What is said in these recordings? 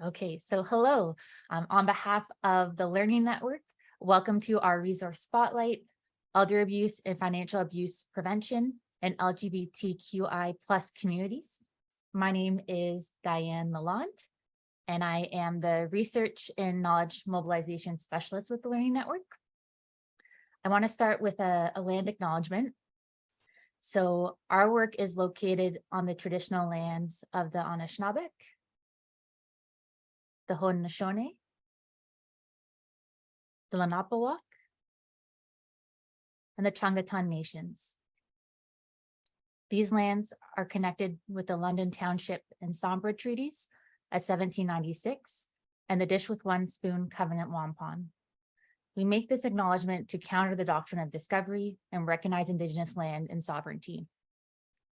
Okay, so hello. On behalf of the Learning Network, welcome to our resource spotlight, elder abuse and financial abuse prevention and LGBTQI plus communities. My name is Diane Lalonde, and I am the Research and Knowledge Mobilization Specialist with the Learning Network. I want to start with a land acknowledgement. So our work is located on the traditional lands of the Anishinaabe, the Haudenosaunee, the Lenape, and the Changatan Nations. These lands are connected with the London Township and Sombra Treaties of 1796 and the Dish with One Spoon Covenant Wampum. We make this acknowledgement to counter the doctrine of discovery and recognize Indigenous land and sovereignty.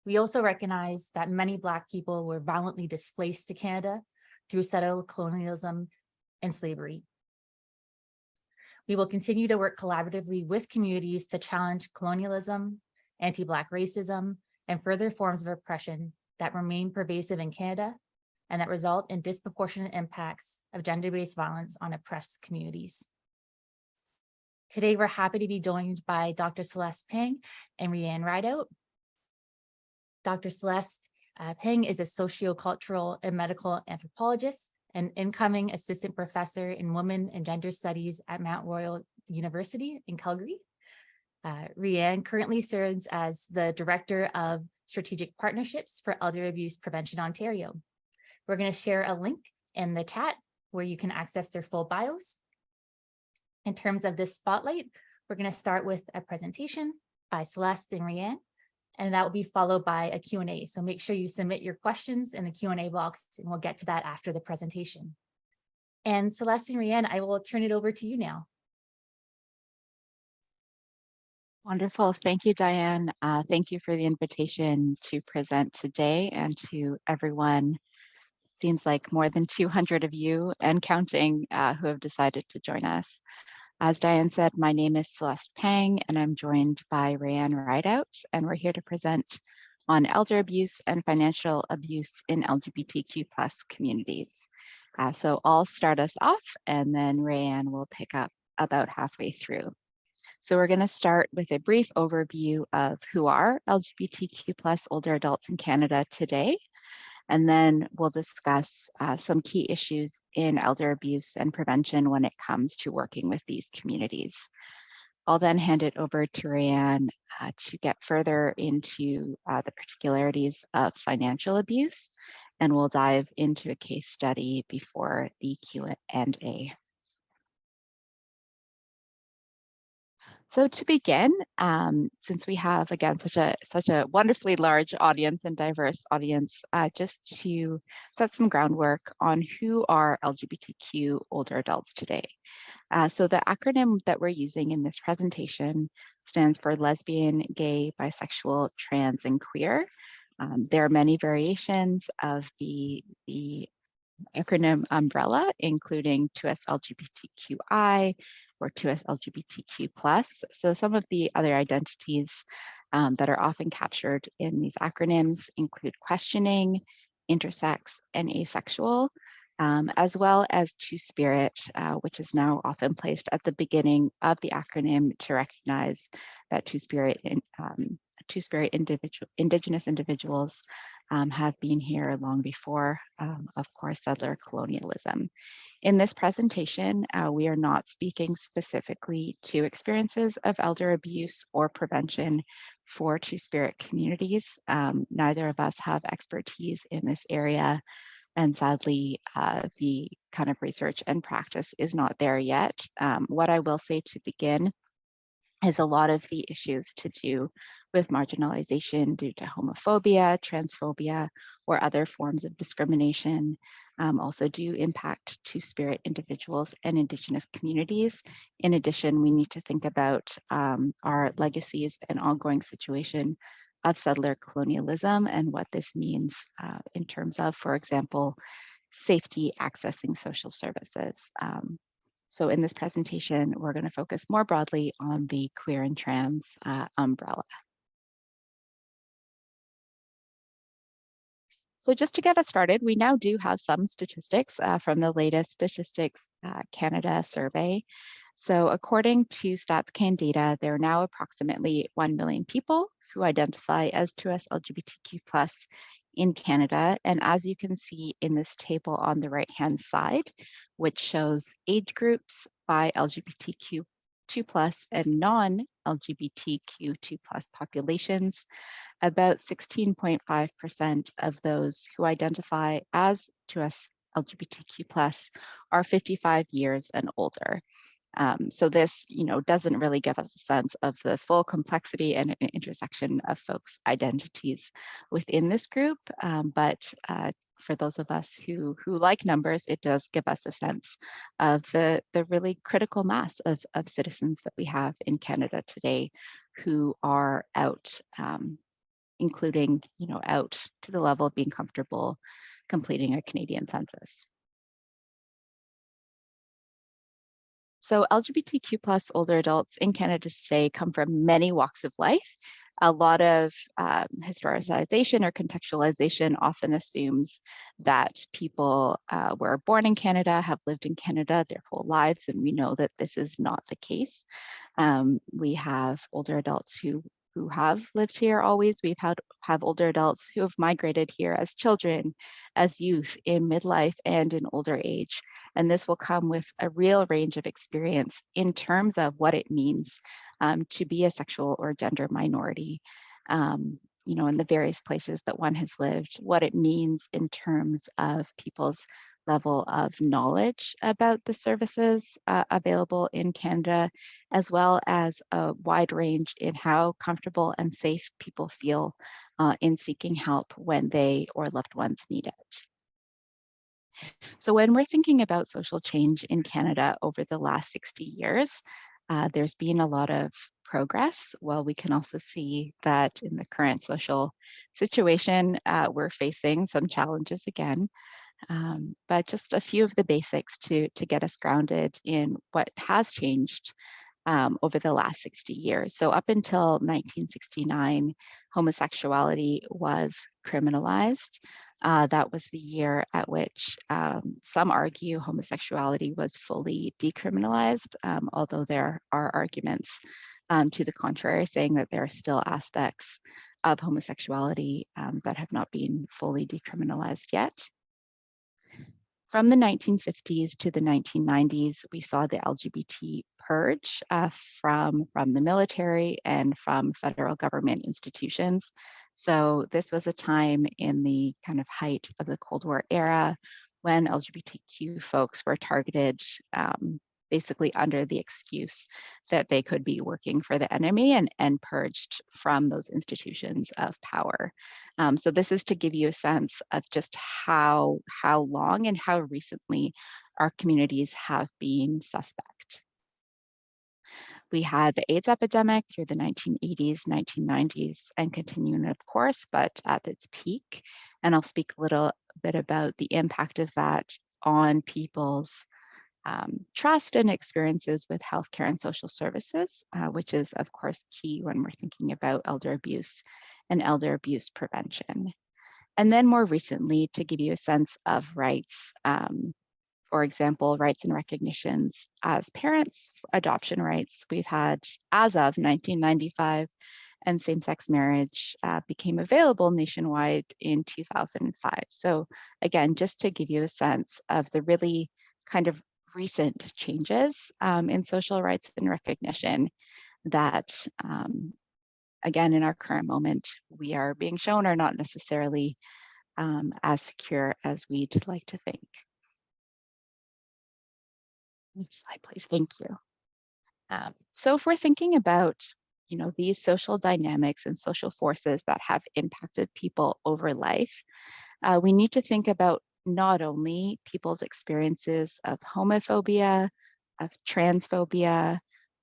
We also recognize that many Black people were violently displaced to Canada through settled colonialism and slavery. We will continue to work collaboratively with communities to challenge colonialism, anti-Black racism, and further forms of oppression that remain pervasive in Canada and that result in disproportionate impacts of gender-based violence on oppressed communities. Today, we're happy to be joined by Dr. Celeste Pang and Rianne Rideout. Dr. Celeste Pang is a sociocultural and medical anthropologist and incoming assistant professor in women and gender studies at Mount Royal University in Calgary. Rianne currently serves as the Director of Strategic Partnerships for Elder Abuse Prevention Ontario. We're going to share a link in the chat where you can access their full bios. In terms of this spotlight, we're going to start with a presentation by Celeste and Rianne, and that will be followed by a Q&A. So make sure you submit your questions in the Q&A box, and we'll get to that after the presentation. And Celeste and Rianne, I will turn it over to you now. Wonderful. Thank you, Diane. Thank you for the invitation to present today and to everyone. Seems like more than 200 of you and counting who have decided to join us. As Diane said, my name is Celeste Pang, and I'm joined by Rianne Rideout, and we're here to present on elder abuse and financial abuse in LGBTQ+ communities. So I'll start us off, and then Rianne will pick up about halfway through. So we're going to start with a brief overview of who are LGBTQ+ older adults in Canada today, and then we'll discuss some key issues in elder abuse and prevention when it comes to working with these communities. I'll then hand it over to Rianne to get further into the particularities of financial abuse, and we'll dive into a case study before the Q&A. So to begin, since we have, again, such a wonderfully large audience and diverse audience, just to set some groundwork on who are LGBTQ older adults today. So the acronym that we're using in this presentation stands for lesbian, gay, bisexual, trans, and queer. There are many variations of the acronym umbrella, including 2S LGBTQI or 2S LGBTQ+. So some of the other identities that are often captured in these acronyms include questioning, intersex, and asexual, as well as two-spirit, which is now often placed at the beginning of the acronym to recognize that two-spirit Indigenous individuals have been here long before, of course, settler colonialism. In this presentation, we are not speaking specifically to experiences of elder abuse or prevention for two-spirit communities. Neither of us have expertise in this area, and sadly, the kind of research and practice is not there yet. What I will say to begin is a lot of the issues to do with marginalization due to homophobia, transphobia, or other forms of discrimination also do impact two-spirit individuals and Indigenous communities. In addition, we need to think about our legacies and ongoing situation of settler colonialism and what this means in terms of, for example, safety accessing social services. So in this presentation, we're going to focus more broadly on the queer and trans umbrella. So just to get us started, we now do have some statistics from the latest Statistics Canada survey. So according to StatsCan data, there are now approximately 1 million people who identify as 2S LGBTQ+ in Canada. And as you can see in this table on the right-hand side, which shows age groups by LGBTQ2+ and non-LGBTQ2+ populations, about 16.5% of those who identify as 2S LGBTQ+ are 55 years and older. So this, doesn't really give us a sense of the full complexity and intersection of folks' identities within this group. But for those of us who like numbers, it does give us a sense of the really critical mass of citizens that we have in Canada today who are out, including, out to the level of being comfortable completing a Canadian census. So LGBTQ+ older adults in Canada today come from many walks of life. A lot of historicization or contextualization often assumes that people were born in Canada, have lived in Canada their whole lives, and we know that this is not the case. We have older adults who have lived here always. We've have older adults who have migrated here as children, as youth, in midlife, and in older age. And this will come with a real range of experience in terms of what it means to be a sexual or gender minority, in the various places that one has lived, what it means in terms of people's level of knowledge about the services available in Canada, as well as a wide range in how comfortable and safe people feel in seeking help when they or loved ones need it. So when we're thinking about social change in Canada over the last 60 years, there's been a lot of progress. Well, we can also see that in the current social situation, we're facing some challenges again. But just a few of the basics to get us grounded in what has changed over the last 60 years. So up until 1969, homosexuality was criminalized. That was the year at which some argue homosexuality was fully decriminalized, although there are arguments to the contrary, saying that there are still aspects of homosexuality that have not been fully decriminalized yet. From the 1950s to the 1990s, we saw the LGBT purge from the military and from federal government institutions. So this was a time in the kind of height of the Cold War era when LGBTQ folks were targeted basically under the excuse that they could be working for the enemy and purged from those institutions of power. So this is to give you a sense of just how long and how recently our communities have been suspect. We had the AIDS epidemic through the 1980s, 1990s, and continuing, of course, but at its peak. And I'll speak a little bit about the impact of that on people's trust and experiences with healthcare and social services, which is, of course, key when we're thinking about elder abuse and elder abuse prevention. And then more recently, to give you a sense of rights, for example, rights and recognitions as parents, adoption rights, we've had as of 1995, and same-sex marriage became available nationwide in 2005. So again, just to give you a sense of the really kind of recent changes in social rights and recognition that, again, in our current moment, we are being shown are not necessarily as secure as we'd like to think. Next slide, please. Thank you. So if we're thinking about, these social dynamics and social forces that have impacted people over life, we need to think about not only people's experiences of homophobia, of transphobia,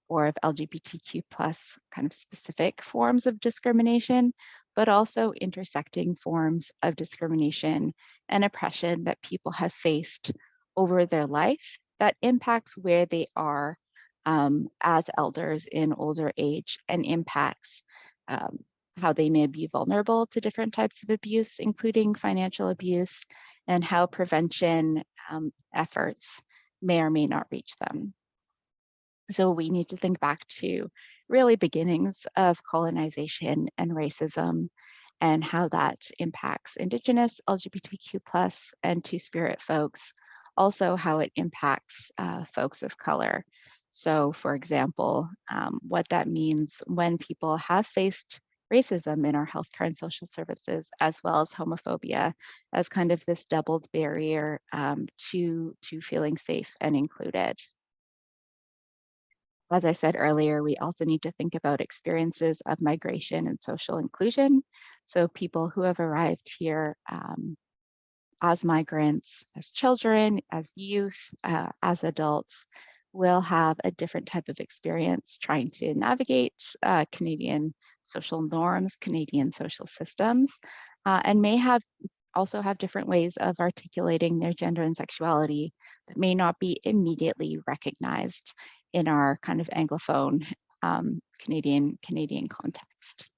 or of LGBTQ plus kind of specific forms of discrimination, but also intersecting forms of discrimination and oppression that people have faced over their life that impacts where they are as elders in older age and impacts how they may be vulnerable to different types of abuse, including financial abuse, and how prevention efforts may or may not reach them. So we need to think back to really beginnings of colonization and racism and how that impacts Indigenous, LGBTQ plus, and Two-Spirit folks, also how it impacts folks of color. So for example, what that means when people have faced racism in our healthcare and social services, as well as homophobia, as kind of this doubled barrier to feeling safe and included. As I said earlier, we also need to think about experiences of migration and social inclusion. So people who have arrived here as migrants, as children, as youth, as adults, will have a different type of experience trying to navigate Canadian social norms, Canadian social systems, and may also have different ways of articulating their gender and sexuality that may not be immediately recognized in our kind of Anglophone Canadian context.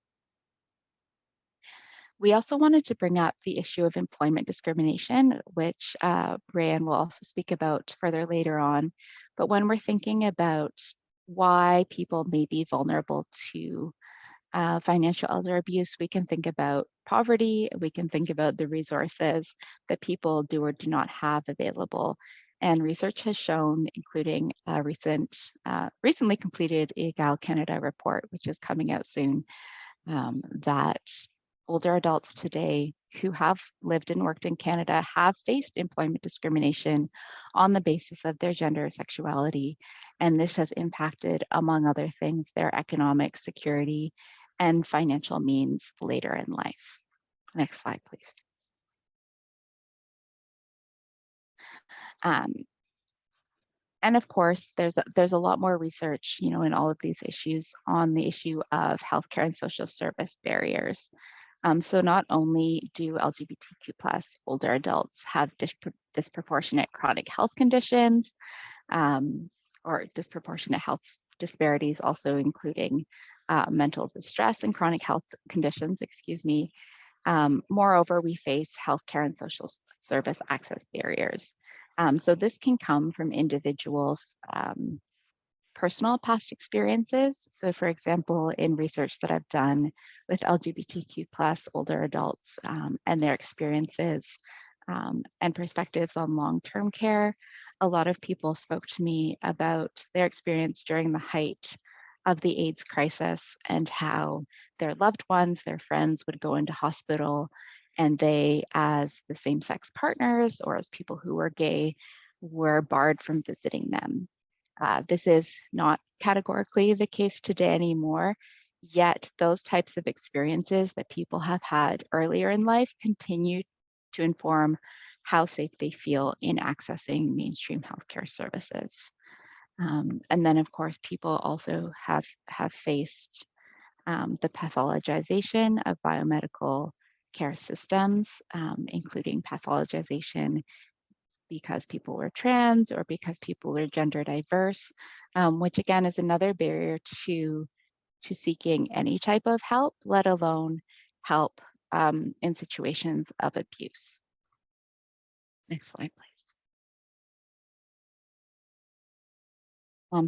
We also wanted to bring up the issue of employment discrimination, which Brian will also speak about further later on. But when we're thinking about why people may be vulnerable to financial elder abuse, we can think about poverty, we can think about the resources that people do or do not have available. And research has shown, including a recently completed EGAL Canada report, which is coming out soon, that older adults today who have lived and worked in Canada have faced employment discrimination on the basis of their gender or sexuality. And this has impacted, among other things, their economic security and financial means later in life. Next slide, please. And of course, there's a lot more research, you know, in all of these issues on the issue of healthcare and social service barriers. So not only do LGBTQ plus older adults have disproportionate chronic health conditions or disproportionate health disparities, also including mental distress and chronic health conditions, excuse me. Moreover, we face healthcare and social service access barriers. So this can come from individuals' personal past experiences. So for example, in research that I've done with LGBTQ plus older adults and their experiences and perspectives on long-term care, a lot of people spoke to me about their experience during the height of the AIDS crisis and how their loved ones, their friends would go into hospital and they, as the same-sex partners or as people who were gay, were barred from visiting them. This is not categorically the case today anymore, yet those types of experiences that people have had earlier in life continue to inform how safe they feel in accessing mainstream healthcare services. And then of course, people also have faced the pathologization of biomedical care systems, including pathologization because people were trans or because people were gender diverse, which again is another barrier to seeking any type of help, let alone help in situations of abuse. Next slide, please.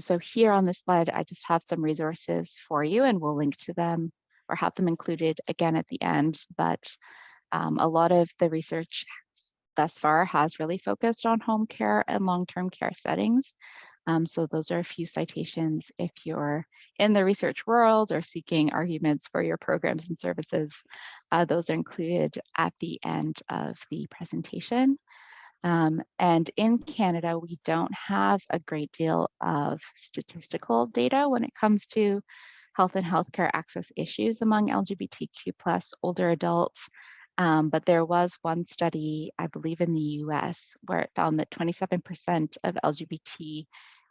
So here on this slide, I just have some resources for you and we'll link to them or have them included again at the end, but a lot of the research thus far has really focused on home care and long-term care settings. So those are a few citations if you're in the research world or seeking arguments for your programs and services. Those are included at the end of the presentation. And in Canada, we don't have a great deal of statistical data when it comes to health and healthcare access issues among LGBTQ plus older adults. But there was one study, I believe in the US, where it found that 27% of LGBT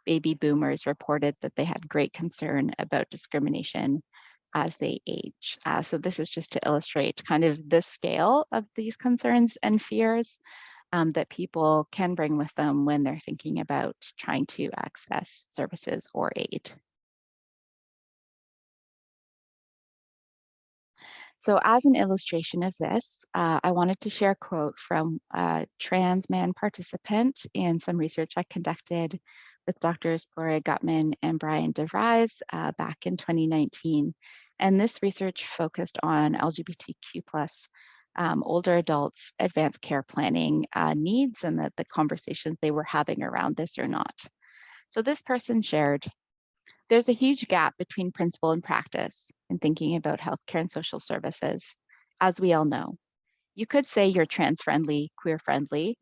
baby boomers reported that they had great concern about discrimination as they age. So this is just to illustrate kind of the scale of these concerns and fears that people can bring with them when they're thinking about trying to access services or aid. So as an illustration of this, I wanted to share a quote from a trans man participant in some research I conducted with Doctors Gloria Gutman and Brian DeVries back in 2019. And this research focused on LGBTQ plus older adults, advanced care planning needs, and the conversations they were having around this or not. So this person shared, there's a huge gap between principle and practice in thinking about healthcare and social services, as we all know. You could say you're trans friendly, queer friendly,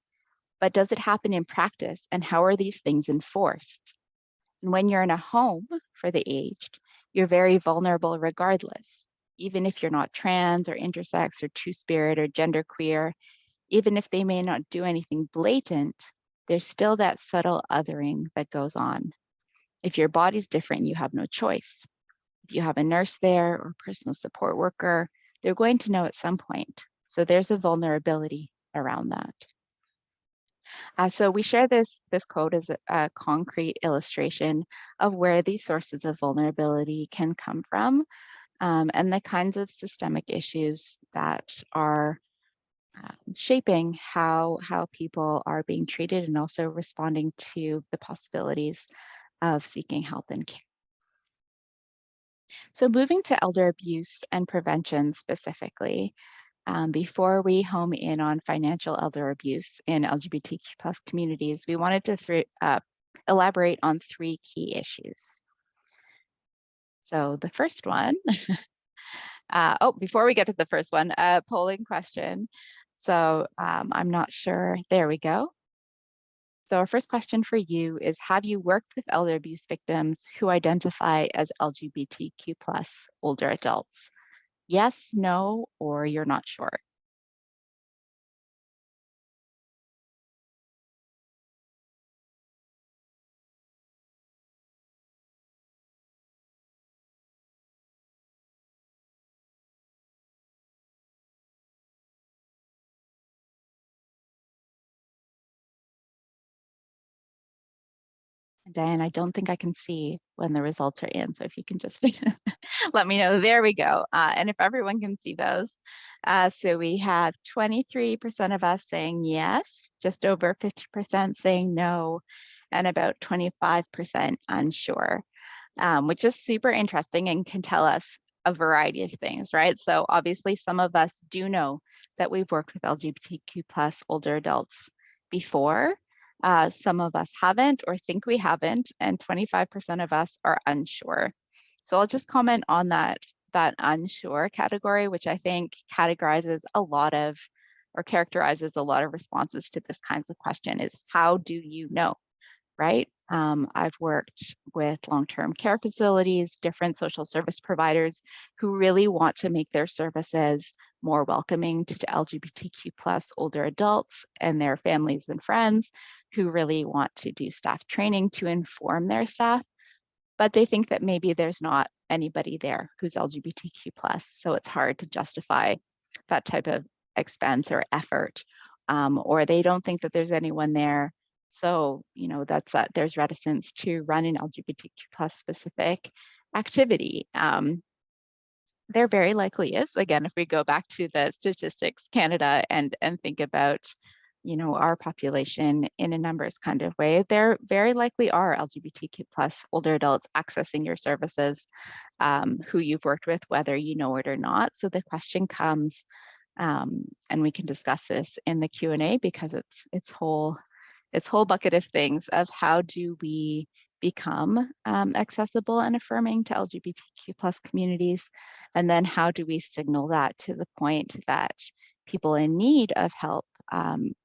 but does it happen in practice, and how are these things enforced? And when you're in a home for the aged, you're very vulnerable regardless. Even if you're not trans or intersex or two-spirit or genderqueer, even if they may not do anything blatant, there's still that subtle othering that goes on. If your body's different, you have no choice. If you have a nurse there or personal support worker, they're going to know at some point. So there's a vulnerability around that. So we share this quote as a concrete illustration of where these sources of vulnerability can come from, and the kinds of systemic issues that are shaping how people are being treated and also responding to the possibilities of seeking help and care. So moving to elder abuse and prevention specifically, before we home in on financial elder abuse in LGBTQ plus communities, we wanted to elaborate on 3 key issues. So the first one, before we get to the first one, a polling question. So I'm not sure, there we go. So our first question for you is, have you worked with elder abuse victims who identify as LGBTQ plus older adults? Yes, no, or you're not sure. Diane, I don't think I can see when the results are in. So if you can just let me know. There we go. And if everyone can see those. So we have 23% of us saying yes, just over 50% saying no, and about 25% unsure, which is super interesting and can tell us a variety of things, right? So obviously some of us do know that we've worked with LGBTQ plus older adults before. Some of us haven't or think we haven't, and 25% of us are unsure. So I'll just comment on that unsure category, which I think categorizes a lot of, or characterizes a lot of responses to this kinds of question, is how do you know, right? I've worked with long-term care facilities, different social service providers who really want to make their services more welcoming to LGBTQ plus older adults and their families and friends, who really want to do staff training to inform their staff, but they think that maybe there's not anybody there who's LGBTQ plus, so it's hard to justify that type of expense or effort, or they don't think that there's anyone there. So, you know, there's reticence to run an LGBTQ plus specific activity. There very likely is, again, if we go back to the Statistics Canada and think about, you know, our population in a numbers kind of way, there very likely are LGBTQ plus older adults accessing your services, who you've worked with, whether you know it or not. So the question comes, and we can discuss this in the Q&A because it's whole bucket of things of how do we become accessible and affirming to LGBTQ plus communities, and then how do we signal that to the point that people in need of help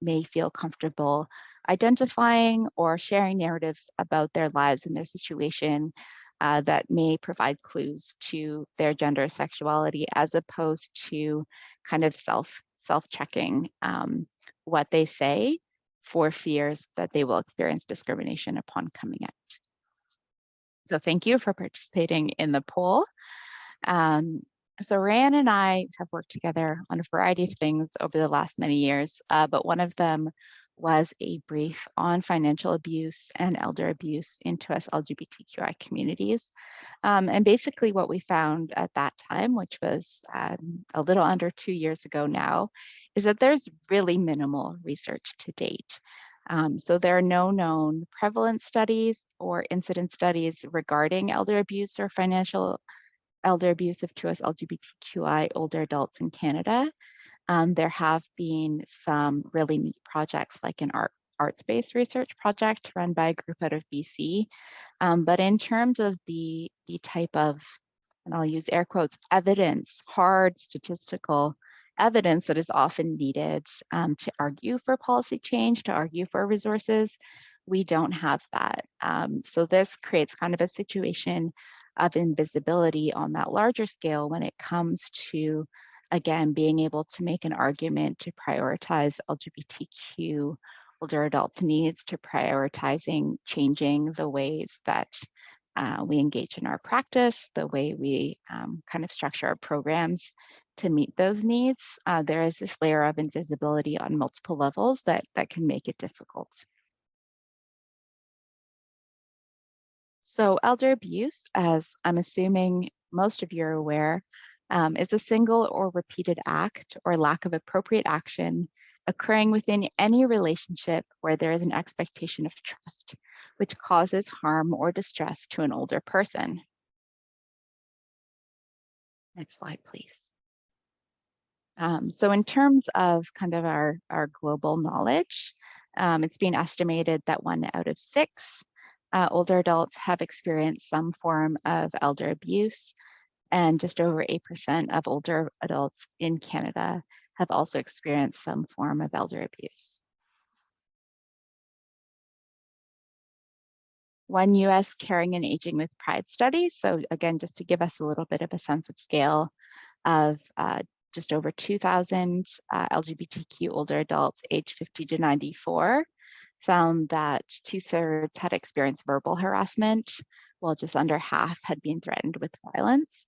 may feel comfortable identifying or sharing narratives about their lives and their situation that may provide clues to their gender, sexuality, as opposed to kind of self-checking what they say for fears that they will experience discrimination upon coming out. So thank you for participating in the poll. So Ryan and I have worked together on a variety of things over the last many years, but one of them was a brief on financial abuse and elder abuse in US LGBTQI communities. And basically what we found at that time, which was a little under 2 years ago now, is that there's really minimal research to date. So there are no known prevalence studies or incidence studies regarding elder abuse or financial elder abuse of US LGBTQI older adults in Canada. There have been some really neat projects like an arts-based research project run by a group out of BC. But in terms of the type of, and I'll use air quotes, evidence, hard statistical evidence that is often needed to argue for policy change, to argue for resources, we don't have that. So this creates kind of a situation of invisibility on that larger scale when it comes to, again, being able to make an argument to prioritize LGBTQ older adults' needs, to prioritizing changing the ways that we engage in our practice, the way we kind of structure our programs to meet those needs. There is this layer of invisibility on multiple levels that can make it difficult. So elder abuse, as I'm assuming most of you are aware, is a single or repeated act or lack of appropriate action occurring within any relationship where there is an expectation of trust, which causes harm or distress to an older person. Next slide, please. So in terms of kind of our global knowledge, it's been estimated that 1 out of 6 older adults have experienced some form of elder abuse, and just over 8% of older adults in Canada have also experienced some form of elder abuse. One US Caring and Aging with Pride study. So again, just to give us a little bit of a sense of scale of just over 2,000 LGBTQ older adults aged 50 to 94, found that 2/3 had experienced verbal harassment, while just under half had been threatened with violence.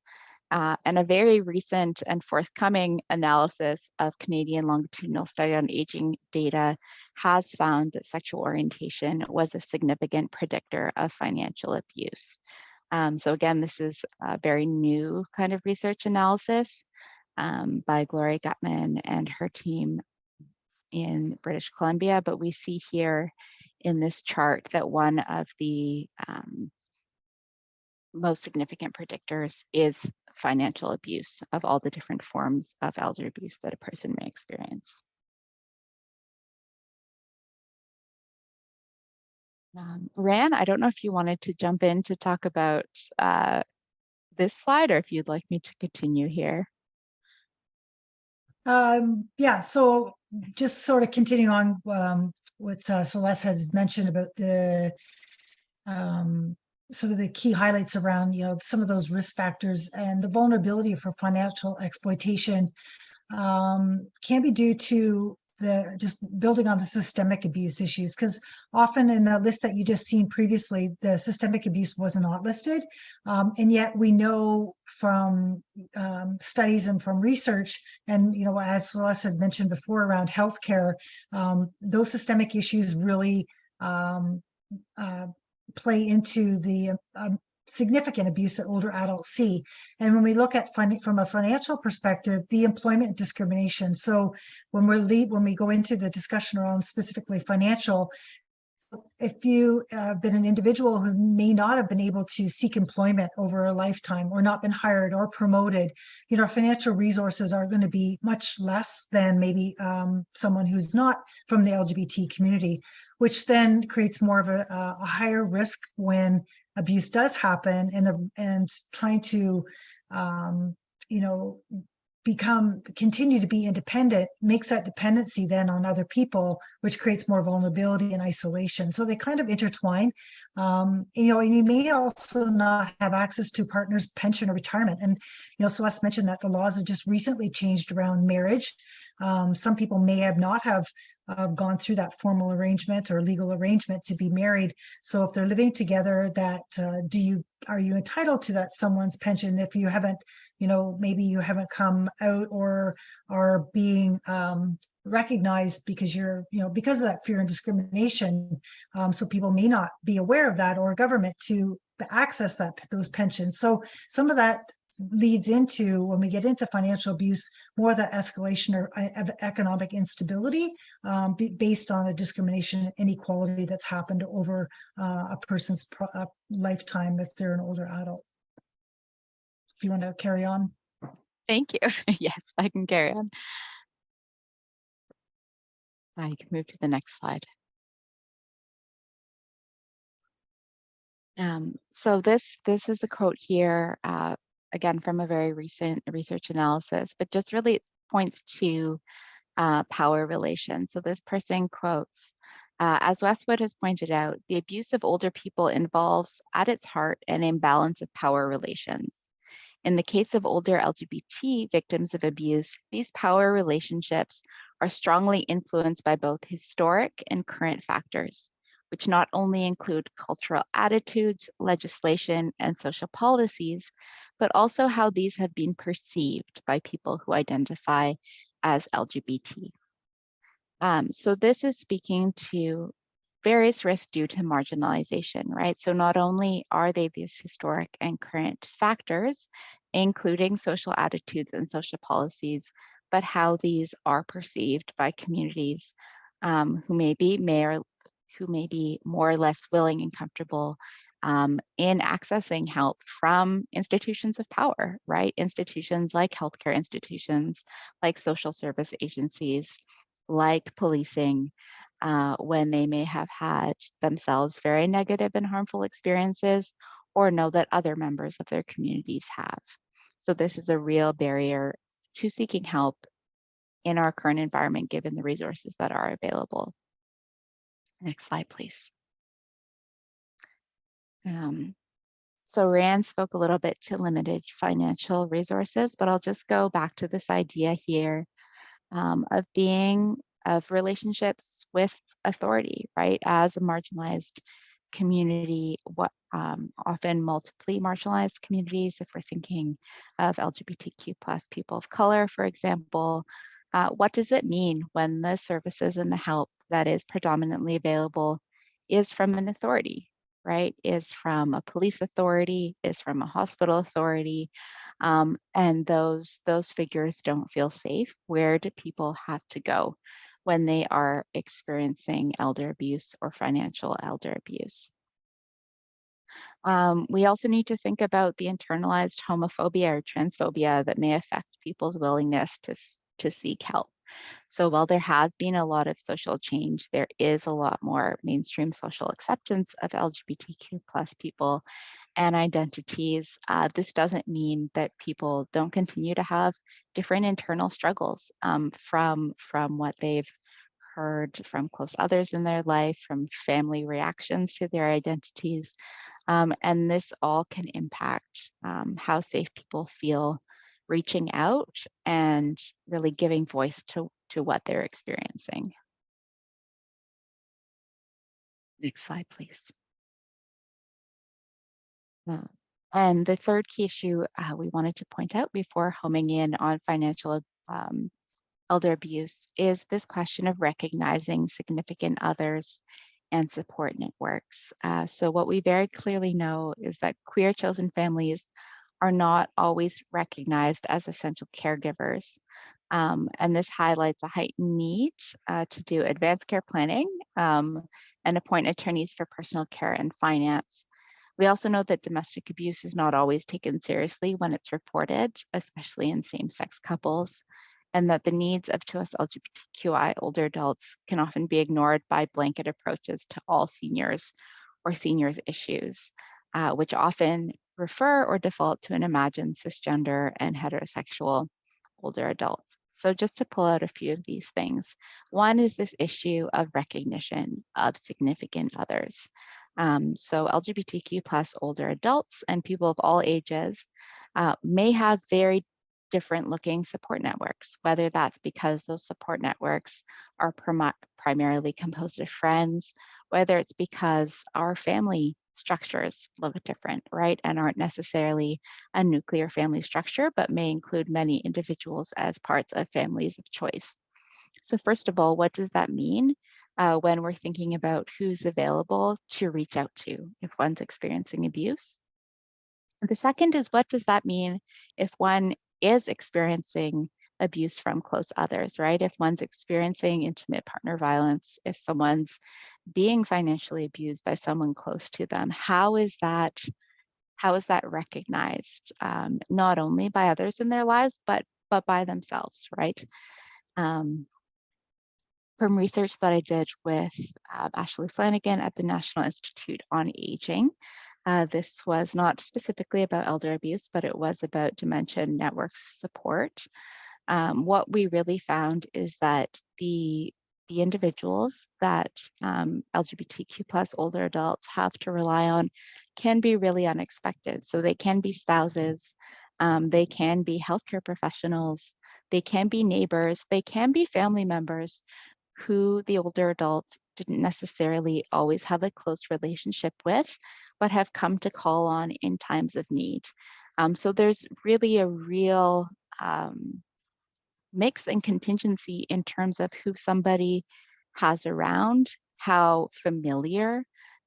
And a very recent and forthcoming analysis of Canadian longitudinal study on aging data has found that sexual orientation was a significant predictor of financial abuse. So again, this is a very new kind of research analysis by Gloria Gutman and her team in British Columbia, but we see here in this chart that one of the most significant predictors is financial abuse of all the different forms of elder abuse that a person may experience. Ran, I don't know if you wanted to jump in to talk about this slide, or if you'd like me to continue here. Yeah, so just sort of continuing on what Celeste has mentioned about the sort of the key highlights around, some of those risk factors and the vulnerability for financial exploitation can be due to the just building on the systemic abuse issues, because often in the list that you just seen previously, the systemic abuse was not listed. And yet we know from studies and from research, and as Celeste had mentioned before around healthcare, those systemic issues really play into the significant abuse that older adults see. And when we look at from a financial perspective, the employment discrimination. So when we go into the discussion around specifically financial, if you have been an individual who may not have been able to seek employment over a lifetime, or not been hired or promoted, financial resources are going to be much less than maybe someone who's not from the LGBT community, which then creates more of a higher risk when abuse does happen, and trying to continue to be independent makes that dependency then on other people, which creates more vulnerability and isolation. So they kind of intertwine. And you may also not have access to partner's pension or retirement. And Celeste mentioned that the laws have just recently changed around marriage. Some people may have not have gone through that formal arrangement or legal arrangement to be married. So if they're living together, that are you entitled to that someone's pension if you haven't, maybe you haven't come out or are being recognized because because of that fear and discrimination. So people may not be aware of that, or government to access those pensions. So some of that leads into, when we get into financial abuse, more of that escalation of economic instability, based on the discrimination and inequality that's happened over a person's lifetime if they're an older adult. If you want to carry on. Thank you. Yes, I can carry on. I can move to the next slide. So this is a quote here, again, from a very recent research analysis, but just really points to power relations. So this person quotes, as Westwood has pointed out, the abuse of older people involves at its heart an imbalance of power relations. In the case of older LGBT victims of abuse, these power relationships are strongly influenced by both historic and current factors, which not only include cultural attitudes, legislation, and social policies, but also how these have been perceived by people who identify as LGBT. So this is speaking to various risks due to marginalization, right? So not only are they these historic and current factors, including social attitudes and social policies, but how these are perceived by communities who may be more or less willing and comfortable in accessing help from institutions of power, right? Institutions like healthcare institutions, like social service agencies, like policing, when they may have had themselves very negative and harmful experiences, or know that other members of their communities have. So this is a real barrier to seeking help in our current environment, given the resources that are available. Next slide, please. So Rand spoke a little bit to limited financial resources, but I'll just go back to this idea here of relationships with authority, right? As a marginalized community, often multiply marginalized communities, if we're thinking of LGBTQ plus people of color, for example, what does it mean when the services and the help that is predominantly available is from an authority, right? Is from a police authority, is from a hospital authority, and those figures don't feel safe. Where do people have to go when they are experiencing elder abuse or financial elder abuse? We also need to think about the internalized homophobia or transphobia that may affect people's willingness to seek help. So while there has been a lot of social change, there is a lot more mainstream social acceptance of LGBTQ plus people and identities. This doesn't mean that people don't continue to have different internal struggles from what they've heard from close others in their life, from family reactions to their identities. And this all can impact how safe people feel reaching out and really giving voice to what they're experiencing. Next slide, please. And the third key issue we wanted to point out before homing in on financial elder abuse is this question of recognizing significant others and support networks. So what we very clearly know is that queer chosen families are not always recognized as essential caregivers. And this highlights a heightened need to do advanced care planning and appoint attorneys for personal care and finance. We also know that domestic abuse is not always taken seriously when it's reported, especially in same-sex couples, and that the needs of 2S LGBTQI older adults can often be ignored by blanket approaches to all seniors or seniors issues, which often refer or default to an imagined cisgender and heterosexual older adults. So just to pull out a few of these things, one is this issue of recognition of significant others. So LGBTQ plus older adults and people of all ages may have very different looking support networks, whether that's because those support networks are primarily composed of friends, whether it's because our family structures look different, right? And aren't necessarily a nuclear family structure, but may include many individuals as parts of families of choice. So first of all, what does that mean when we're thinking about who's available to reach out to if one's experiencing abuse? And the second is, what does that mean if one is experiencing abuse from close others, right? If one's experiencing intimate partner violence, if someone's being financially abused by someone close to them, how is that recognized, not only by others in their lives, but by themselves, right? From research that I did with Ashley Flanagan at the National Institute on Aging, this was not specifically about elder abuse, but it was about dementia networks support. What we really found is that the individuals that LGBTQ plus older adults have to rely on can be really unexpected. So they can be spouses, they can be healthcare professionals, they can be neighbors, they can be family members who the older adults didn't necessarily always have a close relationship with, but have come to call on in times of need. So there's really a real mix and contingency in terms of who somebody has around, how familiar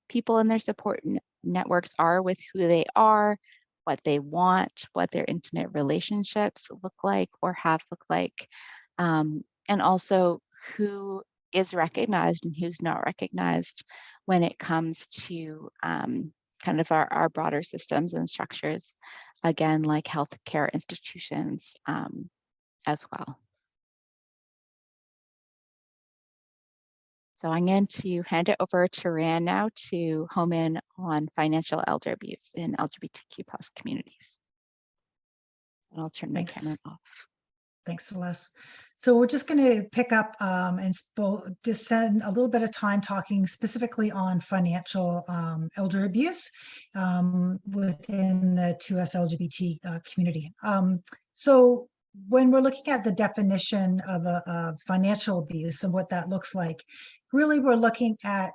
people in their support networks are with who they are, what they want, what their intimate relationships look like or have looked like, and also who is recognized and who's not recognized when it comes to kind of our broader systems and structures, again, like healthcare institutions as well. So I'm going to hand it over to Rand now to home in on financial elder abuse in LGBTQ plus communities. And I'll turn my camera off. Thanks, Celeste. So we're just going to pick up and just spend a little bit of time talking specifically on financial elder abuse within the 2S LGBT community. So when we're looking at the definition of a financial abuse and what that looks like, really we're looking at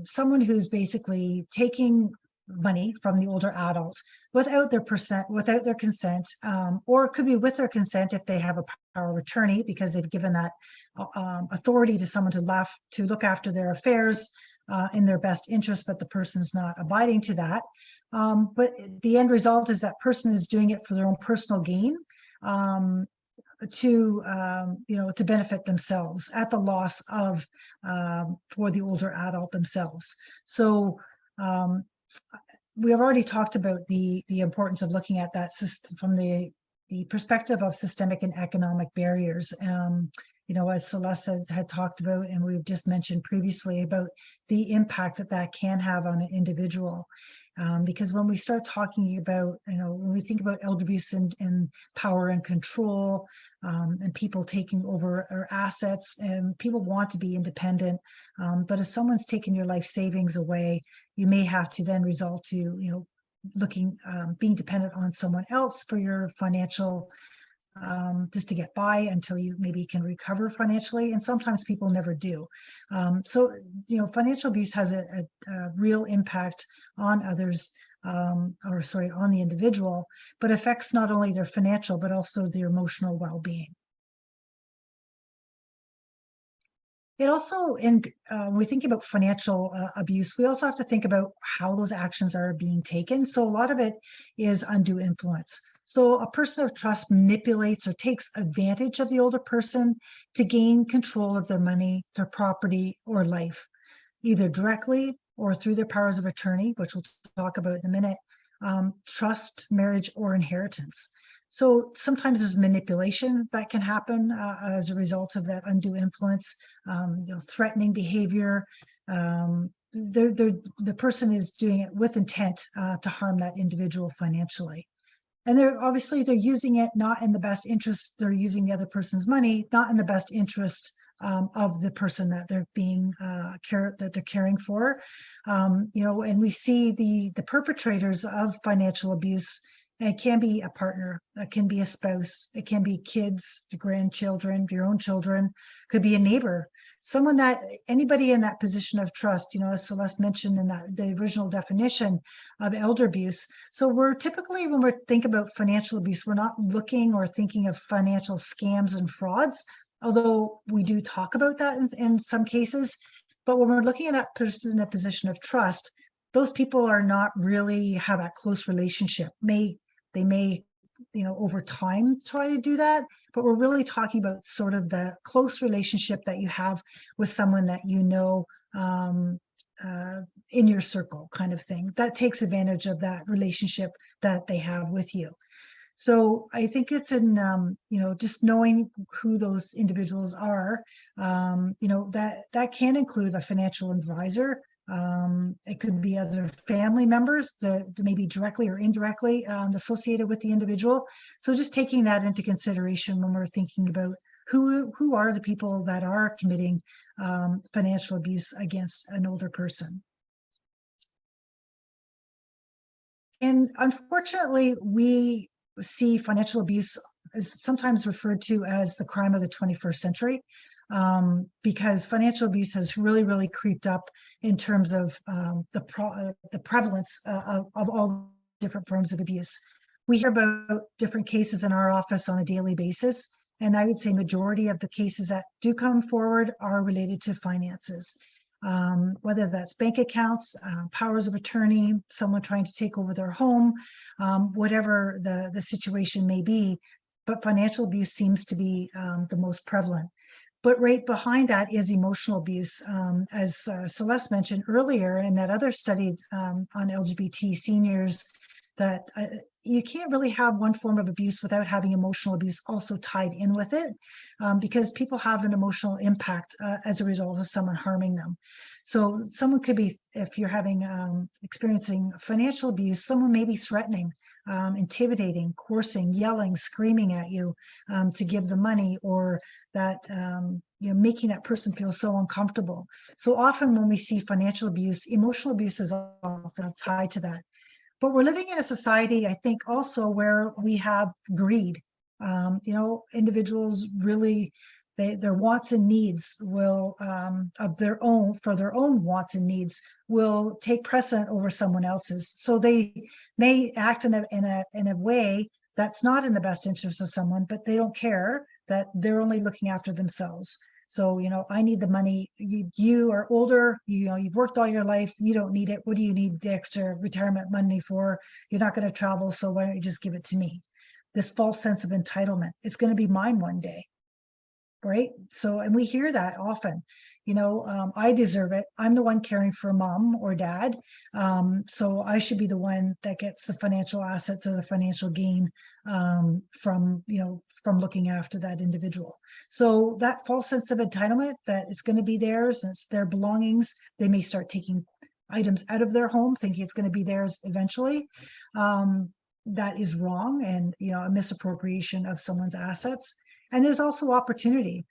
someone who's basically taking money from the older adult without their consent, or it could be with their consent if they have a power of attorney because they've given that authority to someone to look after their affairs in their best interest, but the person's not abiding to that. But the end result is that person is doing it for their own personal gain, to benefit themselves at the loss of for the older adult themselves. So we have already talked about the importance of looking at that from the perspective of systemic and economic barriers. As Celeste had talked about, and we've just mentioned previously about the impact that can have on an individual. Because when we start talking about, when we think about elder abuse and power and control, and people taking over our assets, and people want to be independent, but if someone's taken your life savings away, you may have to then resort to, being dependent on someone else for your financial, just to get by until you maybe can recover financially. And sometimes people never do. So, financial abuse has a real impact on others, on the individual, but affects not only their financial, but also their emotional well-being. It also, when we think about financial abuse, we also have to think about how those actions are being taken. So a lot of it is undue influence. So a person of trust manipulates or takes advantage of the older person to gain control of their money, their property, or life, either directly or through their powers of attorney, which we'll talk about in a minute, trust, marriage, or inheritance. So sometimes there's manipulation that can happen as a result of that undue influence, threatening behavior. The person is doing it with intent to harm that individual financially. And they're using it not in the best interest. They're using the other person's money, not in the best interest of the person that they're that they're caring for. And we see the perpetrators of financial abuse. It can be a partner, it can be a spouse, it can be kids, grandchildren, your own children, could be a neighbor, anybody in that position of trust, as Celeste mentioned in the original definition of elder abuse. So we're typically, when we think about financial abuse, we're not looking or thinking of financial scams and frauds, although we do talk about that in some cases, but when we're looking at that person in a position of trust, those people are not really have that close relationship. They may, over time try to do that, but we're really talking about sort of the close relationship that you have with someone that in your circle kind of thing. That takes advantage of that relationship that they have with you. So I think it's in, just knowing who those individuals are, that can include a financial advisor. It could be other family members that maybe directly or indirectly associated with the individual. So just taking that into consideration when we're thinking about who are the people that are committing financial abuse against an older person. And unfortunately, we see financial abuse is sometimes referred to as the crime of the 21st century, because financial abuse has really creeped up in terms of the prevalence of all different forms of abuse. We hear about different cases in our office on a daily basis, and I would say majority of the cases that do come forward are related to finances. Whether that's bank accounts, powers of attorney, someone trying to take over their home, whatever the situation may be, but financial abuse seems to be the most prevalent. But right behind that is emotional abuse. As Celeste mentioned earlier in that other study on LGBT seniors, that you can't really have one form of abuse without having emotional abuse also tied in with it, because people have an emotional impact as a result of someone harming them. So someone could be, if you're experiencing financial abuse, someone may be threatening, intimidating, coercing, yelling, screaming at you to give the money, or that making that person feel so uncomfortable. So often when we see financial abuse, emotional abuse is often tied to that. But we're living in a society, I think, also where we have greed. Individuals really, their wants and needs will, for their own wants and needs, will take precedent over someone else's. So they may act in a way that's not in the best interest of someone, but they don't care, that they're only looking after themselves. So, I need the money. You are older, you've worked all your life. You don't need it. What do you need the extra retirement money for? You're not going to travel. So why don't you just give it to me? This false sense of entitlement. It's going to be mine one day. Right. So, and we hear that often, I deserve it. I'm the one caring for mom or dad. So I should be the one that gets the financial assets or the financial gain from looking after that individual. So that false sense of entitlement, that it's going to be theirs and it's their belongings. They may start taking items out of their home, thinking it's going to be theirs eventually. That is wrong, and a misappropriation of someone's assets. And there's also opportunity.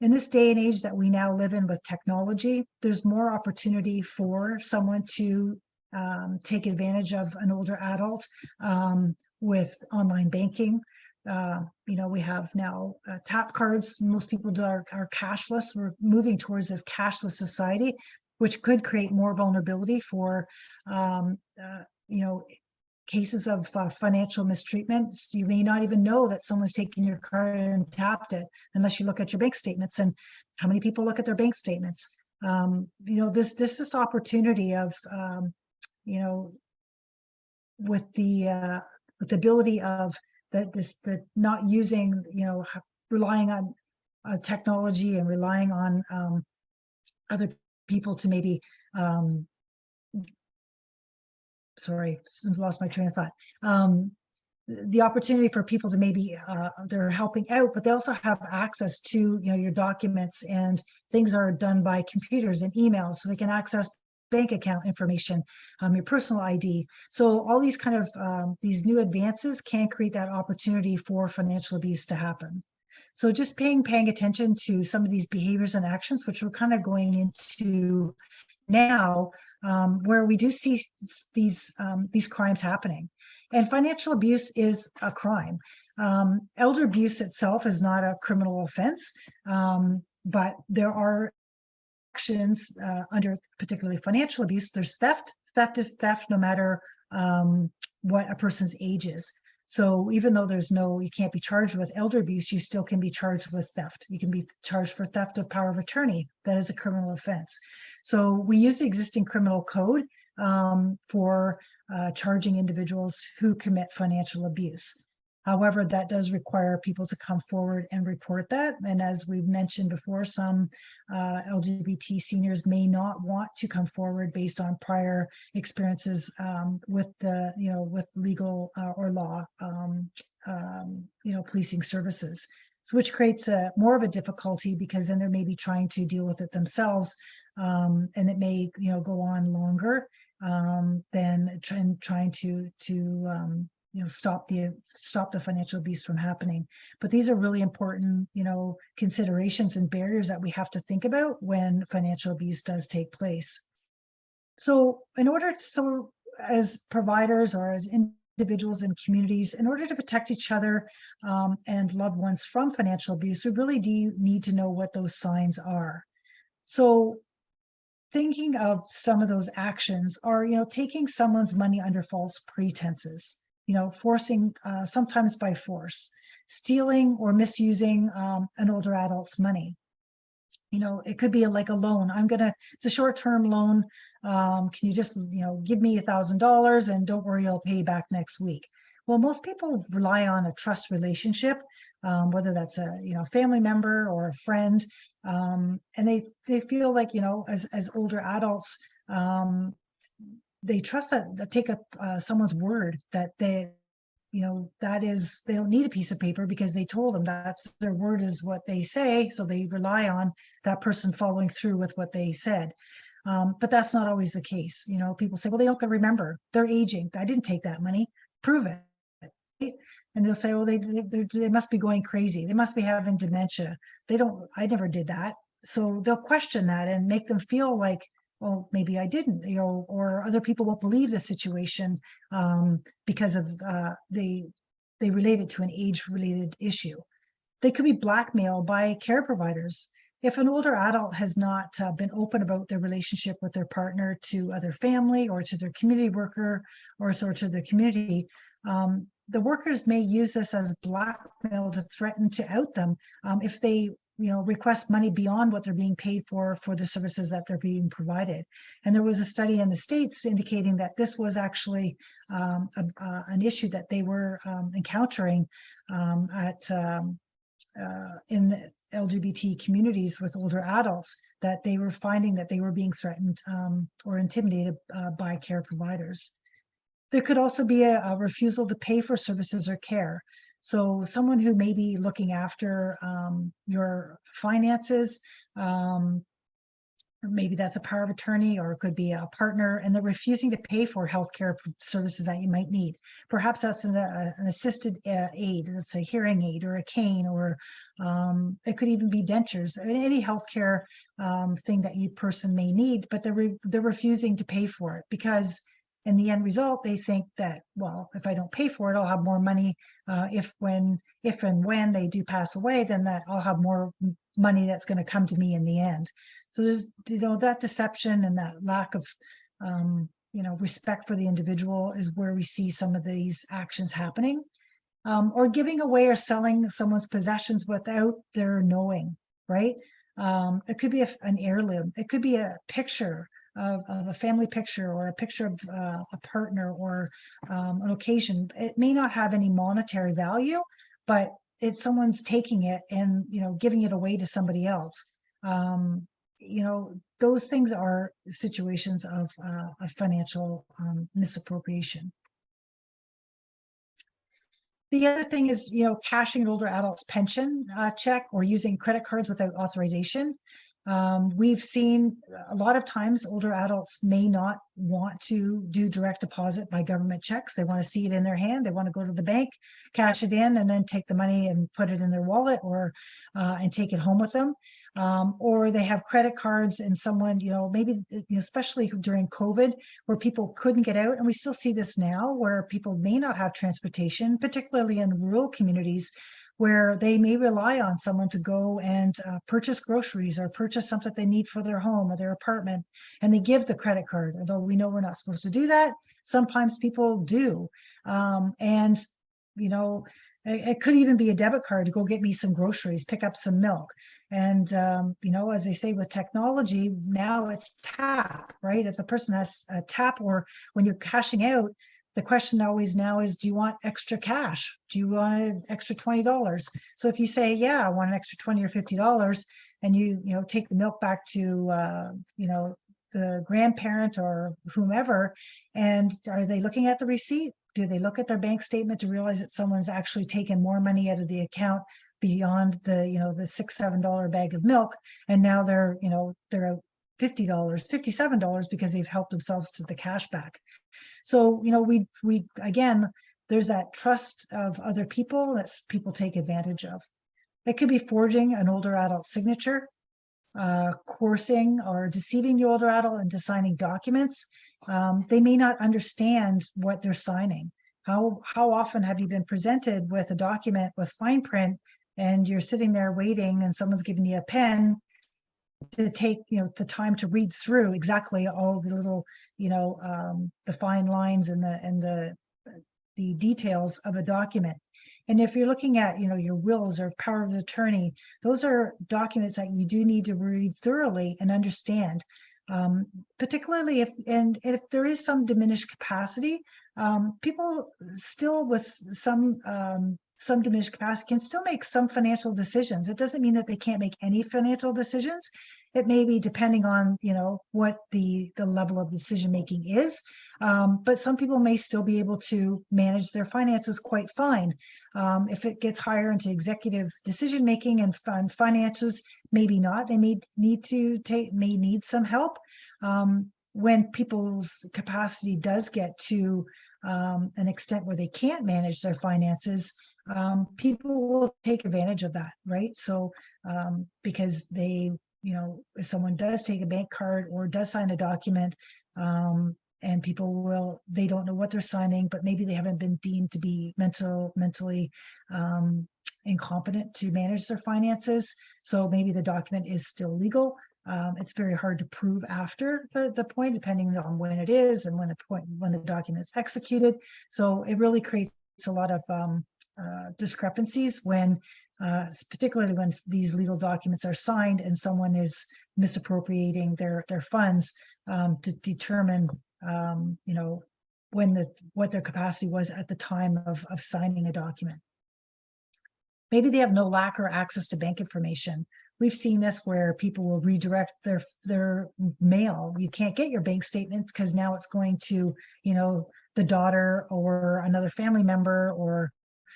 In this day and age that we now live in with technology, there's more opportunity for someone to take advantage of an older adult with online banking. We have now tap cards. Most people are cashless. We're moving towards this cashless society, which could create more vulnerability for cases of financial mistreatment. You may not even know that someone's taken your card and tapped it unless you look at your bank statements. And how many people look at their bank statements? This opportunity of with the ability of the not using, relying on technology and relying on other people to maybe sorry, lost my train of thought. The opportunity for people to maybe they're helping out, but they also have access to your documents, and things are done by computers and emails, so they can access bank account information, your personal ID. So all these kind of these new advances can create that opportunity for financial abuse to happen. So just paying attention to some of these behaviors and actions, which we're kind of going into now, where we do see these crimes happening. And financial abuse is a crime. Elder abuse itself is not a criminal offense, but there are actions under particularly financial abuse. There's theft. Theft is theft no matter what a person's age is. So even though you can't be charged with elder abuse, you still can be charged with theft. You can be charged for theft of power of attorney. That is a criminal offense. So we use the existing criminal code for charging individuals who commit financial abuse. However, that does require people to come forward and report that. And as we've mentioned before, some LGBT seniors may not want to come forward based on prior experiences with with legal or law, policing services. So which creates more of a difficulty, because then they're maybe trying to deal with it themselves, and it may go on longer than trying to stop the financial abuse from happening. But these are really important considerations and barriers that we have to think about when financial abuse does take place. So as providers or as individuals and communities, in order to protect each other and loved ones from financial abuse, we really do need to know what those signs are. So thinking of some of those actions are, taking someone's money under false pretenses, forcing, sometimes by force, stealing or misusing an older adult's money. It could be like a loan. It's a short-term loan. Can you just, give me $1,000 and don't worry, I'll pay you back next week. Well, most people rely on a trust relationship, whether that's a, family member or a friend. And they feel like, as older adults, they trust that take up someone's word that they don't need a piece of paper because they told them that's their word is what they say. So they rely on that person following through with what they said. But that's not always the case. People say, well, they don't remember. They're aging. I didn't take that money. Prove it. Right? And they'll say, oh, they must be going crazy. They must be having dementia. I never did that. So they'll question that and make them feel like, well, maybe I didn't, or other people won't believe the situation because of they relate it to an age-related issue. They could be blackmailed by care providers. If an older adult has not been open about their relationship with their partner to other family or to their community worker or to the community, the workers may use this as blackmail to threaten to out them if they request money beyond what they're being paid for the services that they're being provided. And there was a study in the States indicating that this was actually an issue that they were encountering in the LGBT communities with older adults, that they were finding that they were being threatened or intimidated by care providers. There could also be a refusal to pay for services or care. So someone who may be looking after your finances, maybe that's a power of attorney, or it could be a partner, and they're refusing to pay for healthcare services that you might need. Perhaps that's an assisted aid, let's say hearing aid or a cane, or it could even be dentures, any healthcare thing that you person may need, but they're refusing to pay for it because in the end result, they think that, well, if I don't pay for it, I'll have more money. If and when they do pass away, then that I'll have more money that's going to come to me in the end. So there's, that deception and that lack of, respect for the individual is where we see some of these actions happening, or giving away or selling someone's possessions without their knowing, right? It could be an heirloom. It could be a picture of a family picture, or a picture of a partner, or an occasion. It may not have any monetary value, but it's someone's taking it and giving it away to somebody else. Those things are situations of financial misappropriation. The other thing is, cashing an older adult's pension check or using credit cards without authorization. We've seen a lot of times older adults may not want to do direct deposit by government checks. They want to see it in their hand. They want to go to the bank, cash it in, and then take the money and put it in their wallet, or and take it home with them. Or they have credit cards, and someone, maybe, especially during COVID, where people couldn't get out. And we still see this now, where people may not have transportation, particularly in rural communities, where they may rely on someone to go and purchase groceries or purchase something they need for their home or their apartment, and they give the credit card. Although we know we're not supposed to do that, sometimes people do. And it could even be a debit card to go get me some groceries, pick up some milk. And, as they say with technology, now it's tap, right? If the person has a tap, or when you're cashing out, the question always now is, do you want extra cash? Do you want an extra $20? So if you say, yeah, I want an extra 20 or $50, and you take the milk back to, the grandparent or whomever, and are they looking at the receipt? Do they look at their bank statement to realize that someone's actually taken more money out of the account beyond the the $6-7 bag of milk, and now they're out $50, $57 because they've helped themselves to the cash back. So we again, there's that trust of other people that people take advantage of. It could be forging an older adult signature, coercing or deceiving the older adult into signing documents. They may not understand what they're signing. How often have you been presented with a document with fine print, and you're sitting there waiting, and someone's giving you a pen to take the time to read through exactly all the little the fine lines and the details of a document. And if you're looking at your wills or power of attorney, those are documents that you do need to read thoroughly and understand, particularly if there is some diminished capacity. People still with some diminished capacity can still make some financial decisions. It doesn't mean that they can't make any financial decisions. It may be depending on what the level of decision making is, but some people may still be able to manage their finances quite fine. If it gets higher into executive decision making and finances, maybe not. They may need some help. When people's capacity does get to an extent where they can't manage their finances, people will take advantage of that, right? So because they, if someone does take a bank card or does sign a document, and they don't know what they're signing, but maybe they haven't been deemed to be mentally incompetent to manage their finances. So maybe the document is still legal. It's very hard to prove after the point, depending on when it is and when the document is executed. So it really creates a lot of discrepancies particularly when these legal documents are signed and someone is misappropriating their funds, to determine what their capacity was at the time of signing a document. Maybe they have no lack or access to bank information. We've seen this where people will redirect their mail. You can't get your bank statement because now it's going to the daughter or another family member or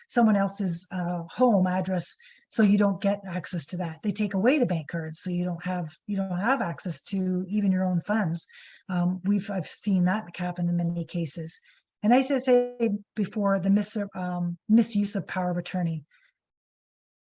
someone else's home address, so you don't get access to that. They take away the bank cards, so you don't have access to even your own funds. I've seen that happen in many cases. And as I said before, the misuse of power of attorney.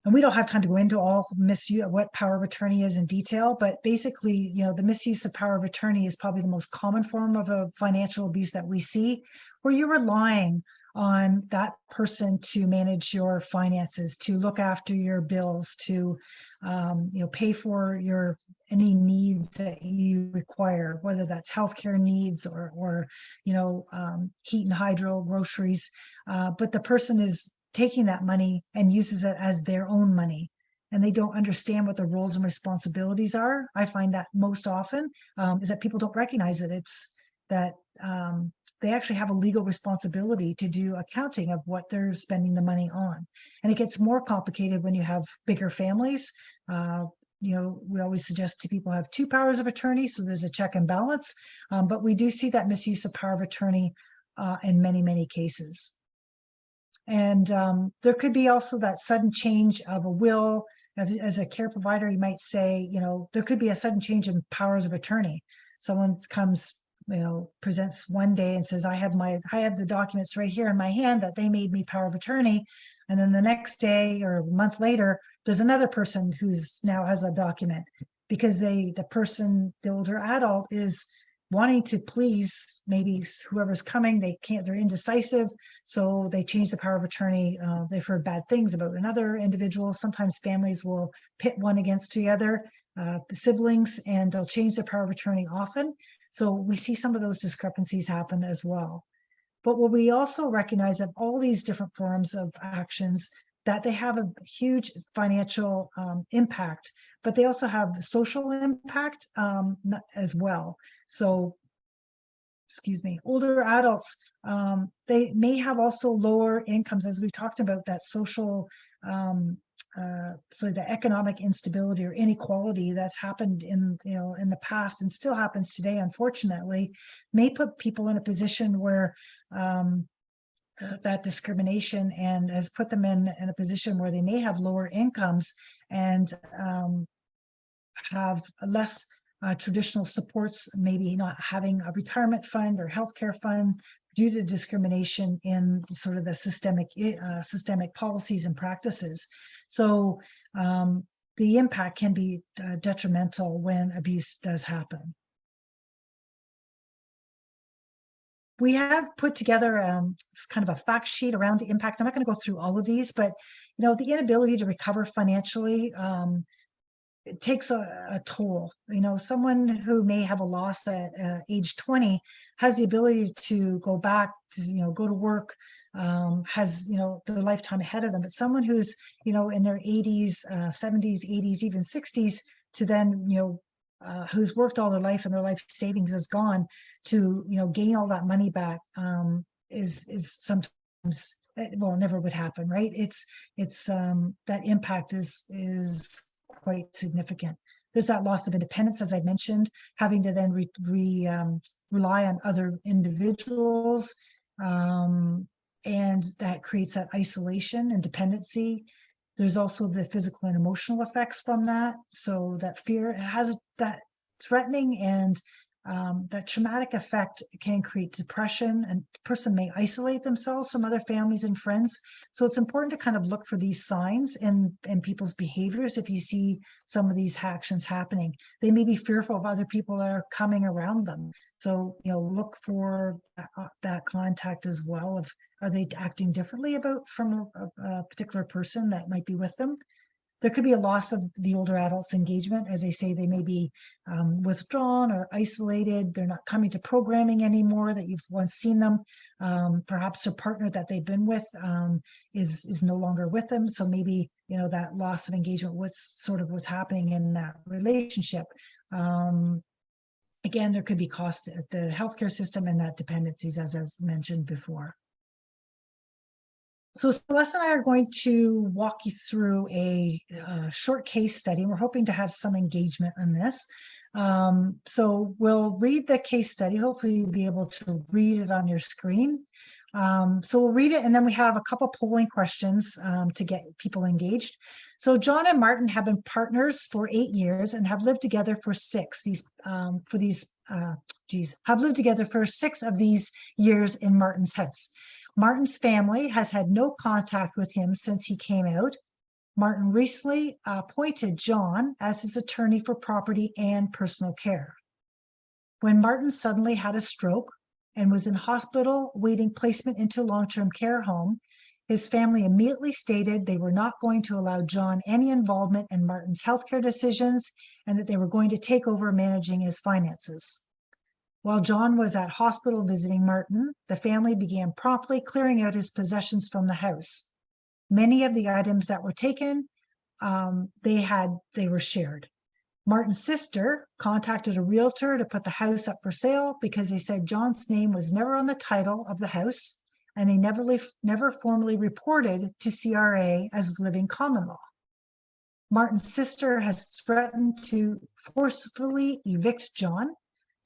And we don't have time to go into all what power of attorney is in detail, but basically, the misuse of power of attorney is probably the most common form of a financial abuse that we see, where you're relying on that person to manage your finances, to look after your bills, to pay for any needs that you require, whether that's healthcare needs or heat and hydro, groceries. But the person is taking that money and uses it as their own money, and they don't understand what the roles and responsibilities are. I find that most often is that people don't recognize it. It's that they actually have a legal responsibility to do accounting of what they're spending the money on. And it gets more complicated when you have bigger families. We always suggest to people have 2 powers of attorney, so there's a check and balance. But we do see that misuse of power of attorney in many, many cases. And there could be also that sudden change of a will. As a care provider, you might say, there could be a sudden change in powers of attorney. Someone comes, presents one day and says, I have the documents right here in my hand that they made me power of attorney. And then the next day or a month later, there's another person who's now has a document, because the older adult is wanting to please maybe whoever's coming. They're indecisive, so they change the power of attorney. They've heard bad things about another individual. Sometimes families will pit one against the other, siblings, and they'll change their power of attorney often. So we see some of those discrepancies happen as well. But what we also recognize of all these different forms of actions, that they have a huge financial impact, but they also have social impact as well. So, excuse me, older adults, they may have also lower incomes, as we've talked about, that social, so the economic instability or inequality that's happened in, in the past and still happens today, unfortunately, may put people in a position where that discrimination and has put them in a position where they may have lower incomes and have less traditional supports, maybe not having a retirement fund or healthcare fund due to discrimination in sort of the systemic policies and practices. So the impact can be detrimental when abuse does happen. We have put together kind of a fact sheet around the impact. I'm not going to go through all of these, but the inability to recover financially, it takes a toll. Someone who may have a loss at age 20 has the ability to go back to, go to work, has, their lifetime ahead of them. But someone who's, in their 80s, 70s, 80s, even 60s, to then, who's worked all their life and their life savings is gone, to, gain all that money back is sometimes, well, never would happen, right? It's that impact is quite significant. There's that loss of independence, as I mentioned, having to then rely on other individuals, and that creates that isolation and dependency. There's also the physical and emotional effects from that. So that fear, it has that threatening and that traumatic effect can create depression, and the person may isolate themselves from other families and friends. So it's important to kind of look for these signs in people's behaviors. If you see some of these actions happening, they may be fearful of other people that are coming around them. So, look for that contact as well. Of, are they acting differently from a particular person that might be with them? There could be a loss of the older adult's engagement. As I say, they may be withdrawn or isolated. They're not coming to programming anymore that you've once seen them. Perhaps their partner that they've been with is no longer with them. So maybe, that loss of engagement, what's happening in that relationship. Again, there could be cost at the healthcare system and that dependencies, as I mentioned before. So Celeste and I are going to walk you through a short case study, and we're hoping to have some engagement on this. So we'll read the case study. Hopefully you'll be able to read it on your screen. So we'll read it, and then we have a couple polling questions to get people engaged. So John and Martin have been partners for 8 years and have lived together for 6. Have lived together for 6 of these years in Martin's house. Martin's family has had no contact with him since he came out. Martin recently appointed John as his attorney for property and personal care. When Martin suddenly had a stroke and was in hospital waiting placement into a long-term care home, his family immediately stated they were not going to allow John any involvement in Martin's healthcare decisions and that they were going to take over managing his finances. While John was at hospital visiting Martin, the family began promptly clearing out his possessions from the house. Many of the items that were taken, they were shared. Martin's sister contacted a realtor to put the house up for sale because they said John's name was never on the title of the house, and they never formally reported to CRA as living common law. Martin's sister has threatened to forcefully evict John.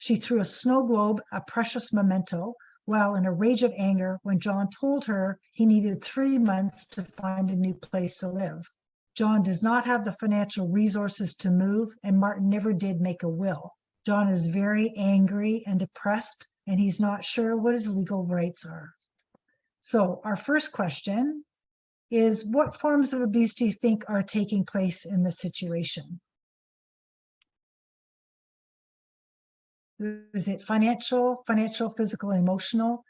She threw a snow globe, a precious memento, while in a rage of anger when John told her he needed 3 months to find a new place to live. John does not have the financial resources to move, and Martin never did make a will. John is very angry and depressed, and he's not sure what his legal rights are. So our first question is, what forms of abuse do you think are taking place in this situation? Is it financial, physical, and emotional,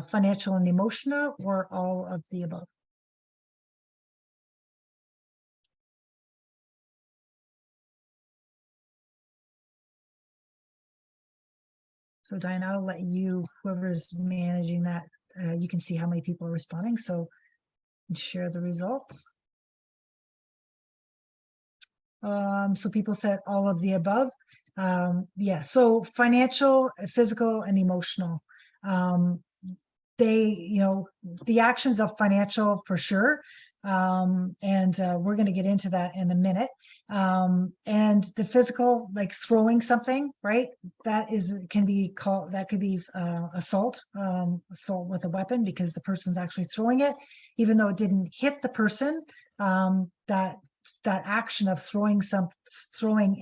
financial and emotional, or all of the above? So Diane, I'll let you, whoever's managing that, you can see how many people are responding. So share the results. So people said all of the above. Yeah, so financial, physical, and emotional. They, the actions of financial for sure. And we're going to get into that in a minute. And the physical, like throwing something, right? Can be called, that could be assault, assault with a weapon, because the person's actually throwing it, even though it didn't hit the person. That action of throwing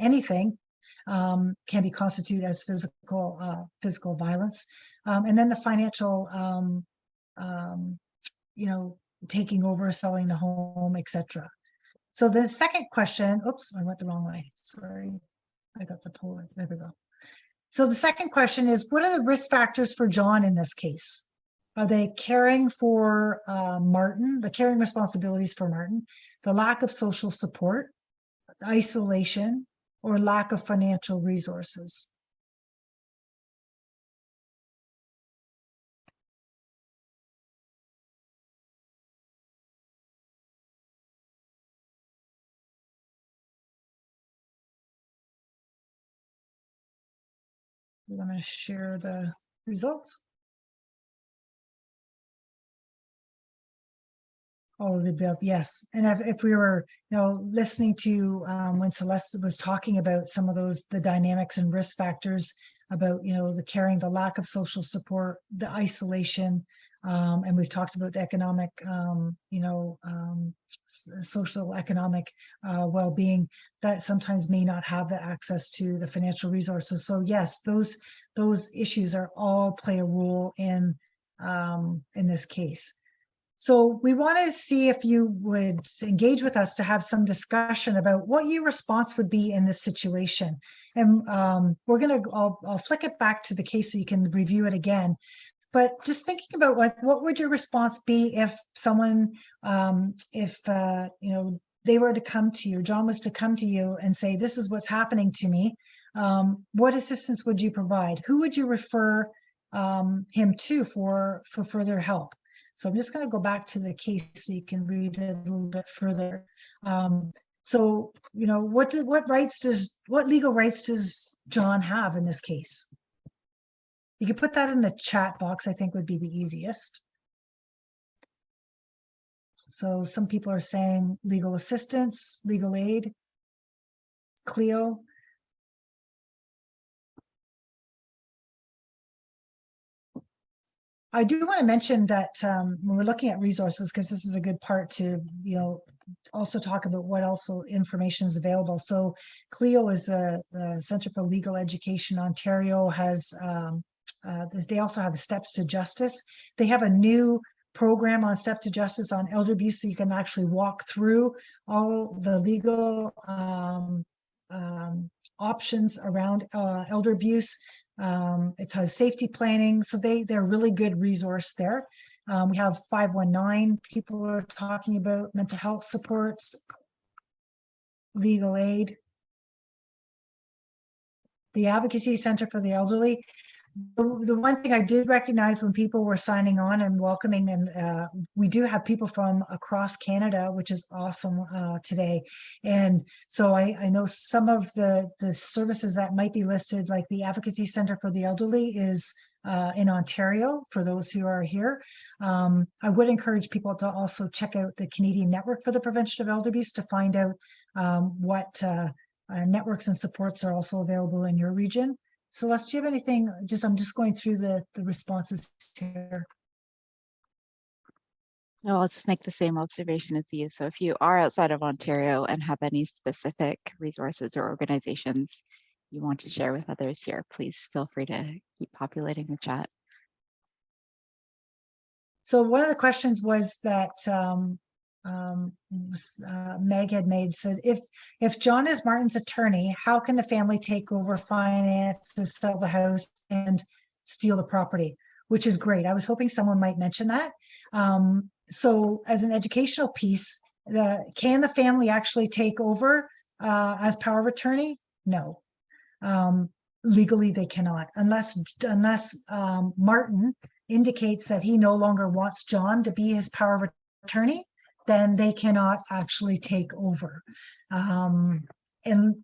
anything can be constituted as physical violence. And then the financial, taking over, selling the home, etc. So the second question, oops, I went the wrong way. Sorry, I got the poll. There we go. So the second question is, what are the risk factors for John in this case? Are they caring for Martin, the caring responsibilities for Martin, the lack of social support, isolation, or lack of financial resources? I'm going to share the results. All of the above, yes. And if we were, listening to when Celeste was talking about some of the dynamics and risk factors about, the caring, the lack of social support, the isolation, and we've talked about the economic, social economic well-being, that sometimes may not have the access to the financial resources. So yes, those issues are all play a role in this case. So we want to see if you would engage with us to have some discussion about what your response would be in this situation. And I'll flick it back to the case so you can review it again. But just thinking about what would your response be if someone, they were to come to you, John was to come to you and say, this is what's happening to me. What assistance would you provide? Who would you refer him to for further help? So I'm just going to go back to the case so you can read it a little bit further. So, what legal rights does John have in this case? You could put that in the chat box, I think would be the easiest. So some people are saying legal assistance, legal aid, Cleo. I do want to mention that when we're looking at resources, because this is a good part to, also talk about what also information is available. So Cleo is the Centre for Legal Education. Ontario has, they also have the Steps to Justice. They have a new program on Step to Justice on elder abuse, so you can actually walk through all the legal options around elder abuse. It has safety planning, so they're a really good resource there. We have 519 people are talking about mental health supports, legal aid, the Advocacy Center for the Elderly. The one thing I did recognize when people were signing on and welcoming, and we do have people from across Canada, which is awesome today. And so I know some of the services that might be listed, like the Advocacy Center for the Elderly is in Ontario, for those who are here. I would encourage people to also check out the Canadian Network for the Prevention of Elder Abuse to find out what networks and supports are also available in your region. Celeste, do you have anything? I'm just going through the responses here. No, I'll just make the same observation as you. So if you are outside of Ontario and have any specific resources or organizations you want to share with others here, please feel free to keep populating the chat. So one of the questions was that Meg had made, said, if John is Martin's attorney, how can the family take over finances, sell the house, and steal the property? Which is great. I was hoping someone might mention that. So as an educational piece, can the family actually take over as power of attorney? No. legally they cannot, unless Martin indicates that he no longer wants John to be his power of attorney, then they cannot actually take over. And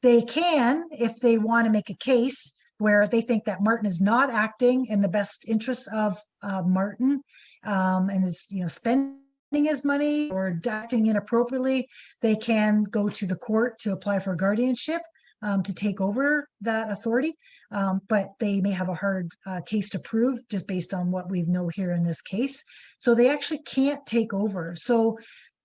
they can, if they want to make a case where they think that Martin is not acting in the best interests of Martin, and is, spending his money or acting inappropriately, they can go to the court to apply for guardianship, to take over that authority. But they may have a hard case to prove just based on what we know here in this case. So they actually can't take over. So,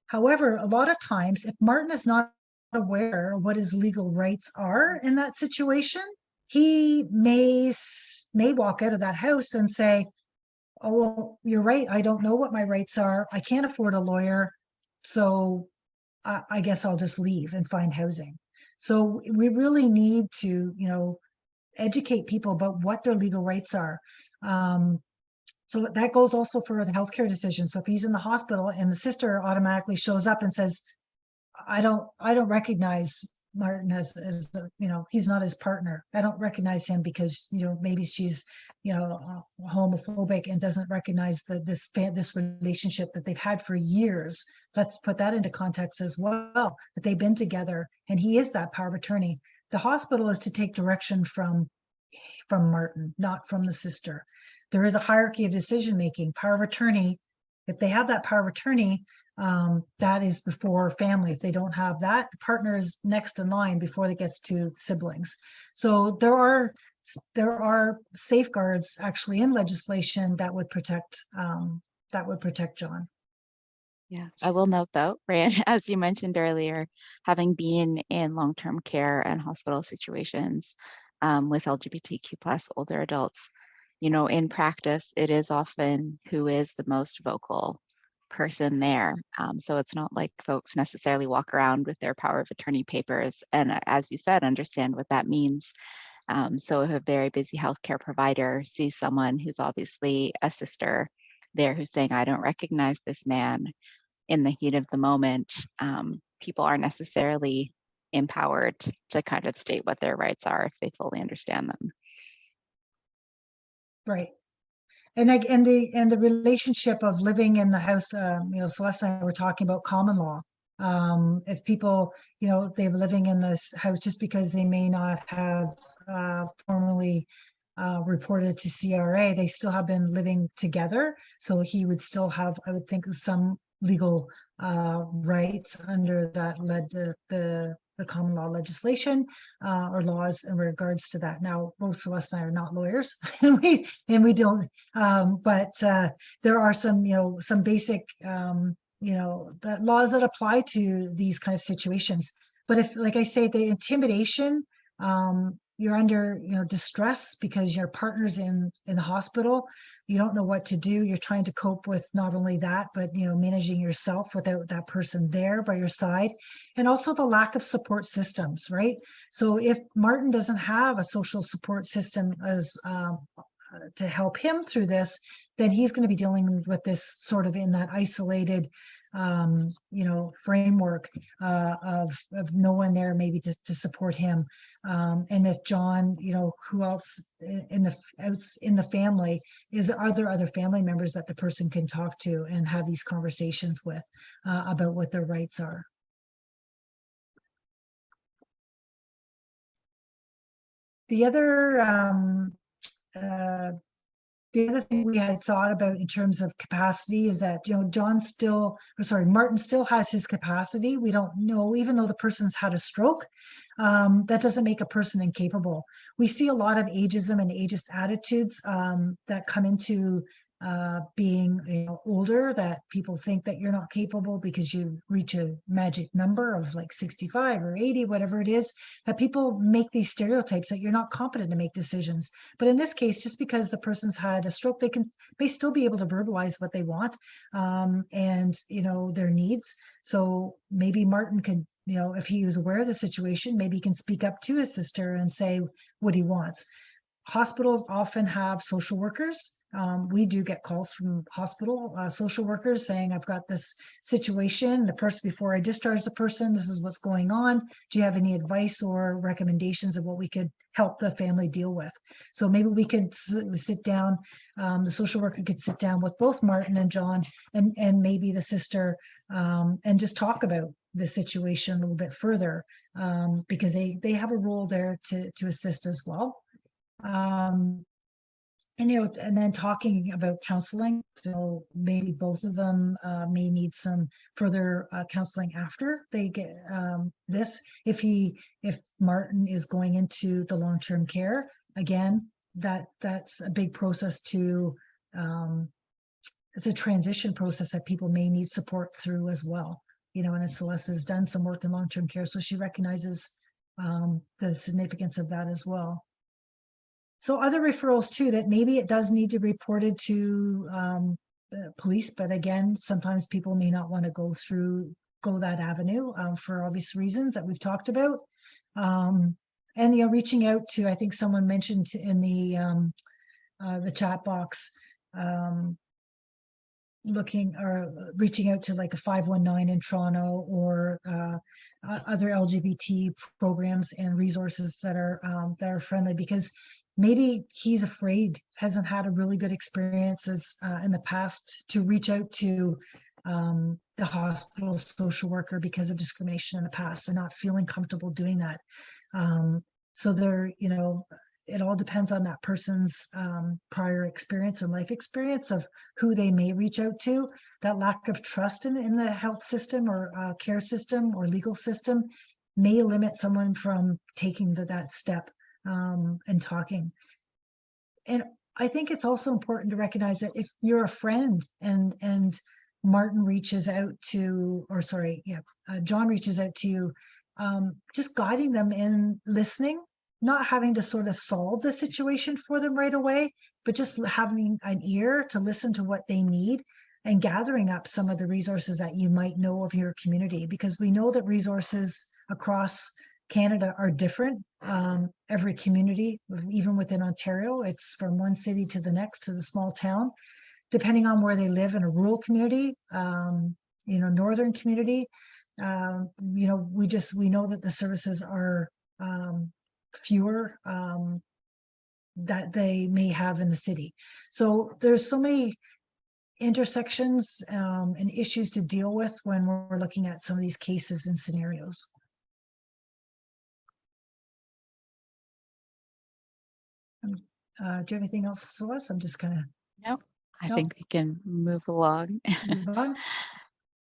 however, a lot of times, if Martin is not aware of what his legal rights are in that situation, he may walk out of that house and say, oh, well, you're right, I don't know what my rights are, I can't afford a lawyer, so I guess I'll just leave and find housing. So we really need to, educate people about what their legal rights are. So that goes also for the healthcare decision. So if he's in the hospital and the sister automatically shows up and says, I don't recognize Martin as he's not his partner. I don't recognize him because, maybe she's, homophobic and doesn't recognize this relationship that they've had for years. Let's put that into context as well, that they've been together and he is that power of attorney. The hospital is to take direction from Martin, not from the sister. There is a hierarchy of decision making. Power of attorney, if they have that power of attorney, that is before family. If they don't have that, the partner is next in line before it gets to siblings. So there are safeguards actually in legislation that would protect John. Yeah, I will note though, Ryan, as you mentioned earlier, having been in long-term care and hospital situations with LGBTQ plus older adults, in practice, it is often who is the most vocal person there. So it's not like folks necessarily walk around with their power of attorney papers and, as you said, understand what that means. So if a very busy healthcare provider sees someone who's obviously a sister there who's saying, I don't recognize this man in the heat of the moment, people aren't necessarily empowered to kind of state what their rights are if they fully understand them. Right. And the relationship of living in the house, Celeste and I were talking about common law. If people, they're living in this house just because they may not have formally reported to CRA, they still have been living together. So he would still have, I would think, some legal rights under that the common law legislation or laws in regards to that. Now, both Celeste and I are not lawyers, and we don't. But there are some basic the laws that apply to these kind of situations. But if, like I say, the intimidation, you're under distress because your partner's in the hospital, you don't know what to do, you're trying to cope with not only that, but managing yourself without that person there by your side, and also the lack of support systems, right? So if Martin doesn't have a social support system as to help him through this, then he's going to be dealing with this sort of in that isolated framework of no one there maybe to support him. And if John, who else in the family are there other family members that the person can talk to and have these conversations with about what their rights are. The other thing we had thought about in terms of capacity is that, Martin still has his capacity. We don't know, even though the person's had a stroke, that doesn't make a person incapable. We see a lot of ageism and ageist attitudes that come into being older, that people think that you're not capable because you reach a magic number of like 65 or 80, whatever it is, that people make these stereotypes that you're not competent to make decisions. But in this case, just because the person's had a stroke, they may still be able to verbalize what they want and their needs. So maybe Martin could, if he was aware of the situation, maybe he can speak up to his sister and say what he wants. Hospitals often have social workers we do get calls from hospital social workers saying, I've got this situation, the person, before I discharge the person, this is what's going on. Do you have any advice or recommendations of what we could help the family deal with? So maybe we could sit down, the social worker could sit down with both Martin and John and maybe the sister, and just talk about the situation a little bit further, because they have a role there to assist as well. And, you know, and then talking about counseling, so maybe both of them may need some further counseling after they get this. If Martin is going into the long-term care, again, that's a big process to, it's a transition process that people may need support through as well. You know, and as Celeste has done some work in long-term care, so she recognizes the significance of that as well. So other referrals too, that maybe it does need to be reported to police, but again, sometimes people may not want to go that avenue for obvious reasons that we've talked about. And, you know, reaching out to, I think someone mentioned in the chat box, reaching out to like a 519 in Toronto, or other LGBT programs and resources that are friendly, because maybe he's afraid, hasn't had a really good experiences in the past to reach out to the hospital social worker because of discrimination in the past, and not feeling comfortable doing that. So there, you know, it all depends on that person's prior experience and life experience of who they may reach out to. That lack of trust in the health system or care system or legal system may limit someone from taking that step and talking. And I think it's also important to recognize that if you're a friend and Martin reaches out to, or sorry, yeah, John reaches out to you, just guiding them in listening, not having to sort of solve the situation for them right away, but just having an ear to listen to what they need, and gathering up some of the resources that you might know of your community, because we know that resources across Canada are different. Every community, even within Ontario, it's from one city to the next, to the small town, depending on where they live. In a rural community, you know, northern community, you know, we know that the services are fewer that they may have in the city. So there's so many intersections and issues to deal with when we're looking at some of these cases and scenarios. Do you have anything else, Celeste? I'm just kind of No, I think we can move along. move on.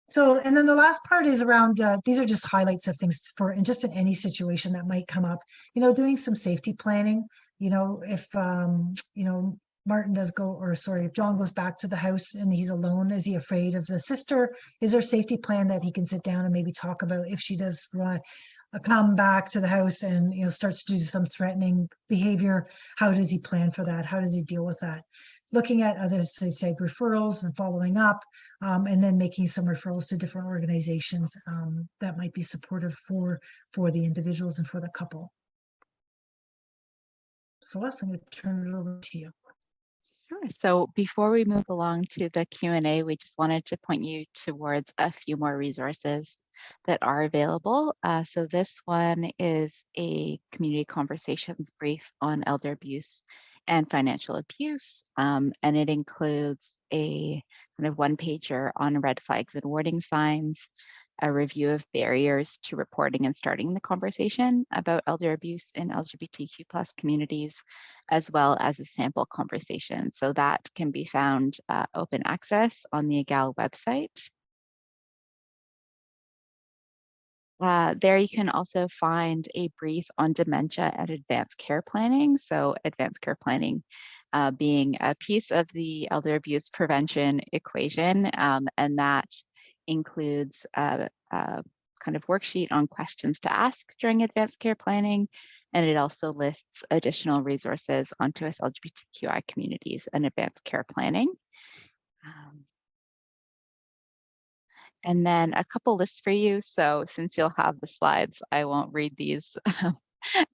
So, and then the last part is around, these are just highlights of things for, and just in any situation that might come up, you know, doing some safety planning, you know, if, you know, Martin does go, or sorry, if John goes back to the house and he's alone, is he afraid of the sister? Is there a safety plan that he can sit down and maybe talk about if she does come back to the house and, you know, starts to do some threatening behavior? How does he plan for that? How does he deal with that? Looking at others, say referrals and following up, and then making some referrals to different organizations that might be supportive for the individuals and for the couple. Celeste, I'm going to turn it over to you. Sure. So before we move along to the Q&A, we just wanted to point you towards a few more resources that are available. So this one is a community conversations brief on elder abuse and financial abuse. And it includes a kind of one-pager on red flags and warning signs, a review of barriers to reporting and starting the conversation about elder abuse in LGBTQ+ communities, as well as a sample conversation. So that can be found open access on the EGAL website. There you can also find a brief on dementia and advanced care planning. So advanced care planning being a piece of the elder abuse prevention equation, and that includes a kind of worksheet on questions to ask during advanced care planning. And it also lists additional resources on to us LGBTQI communities and advanced care planning. And then a couple lists for you. So since you'll have the slides, I won't read these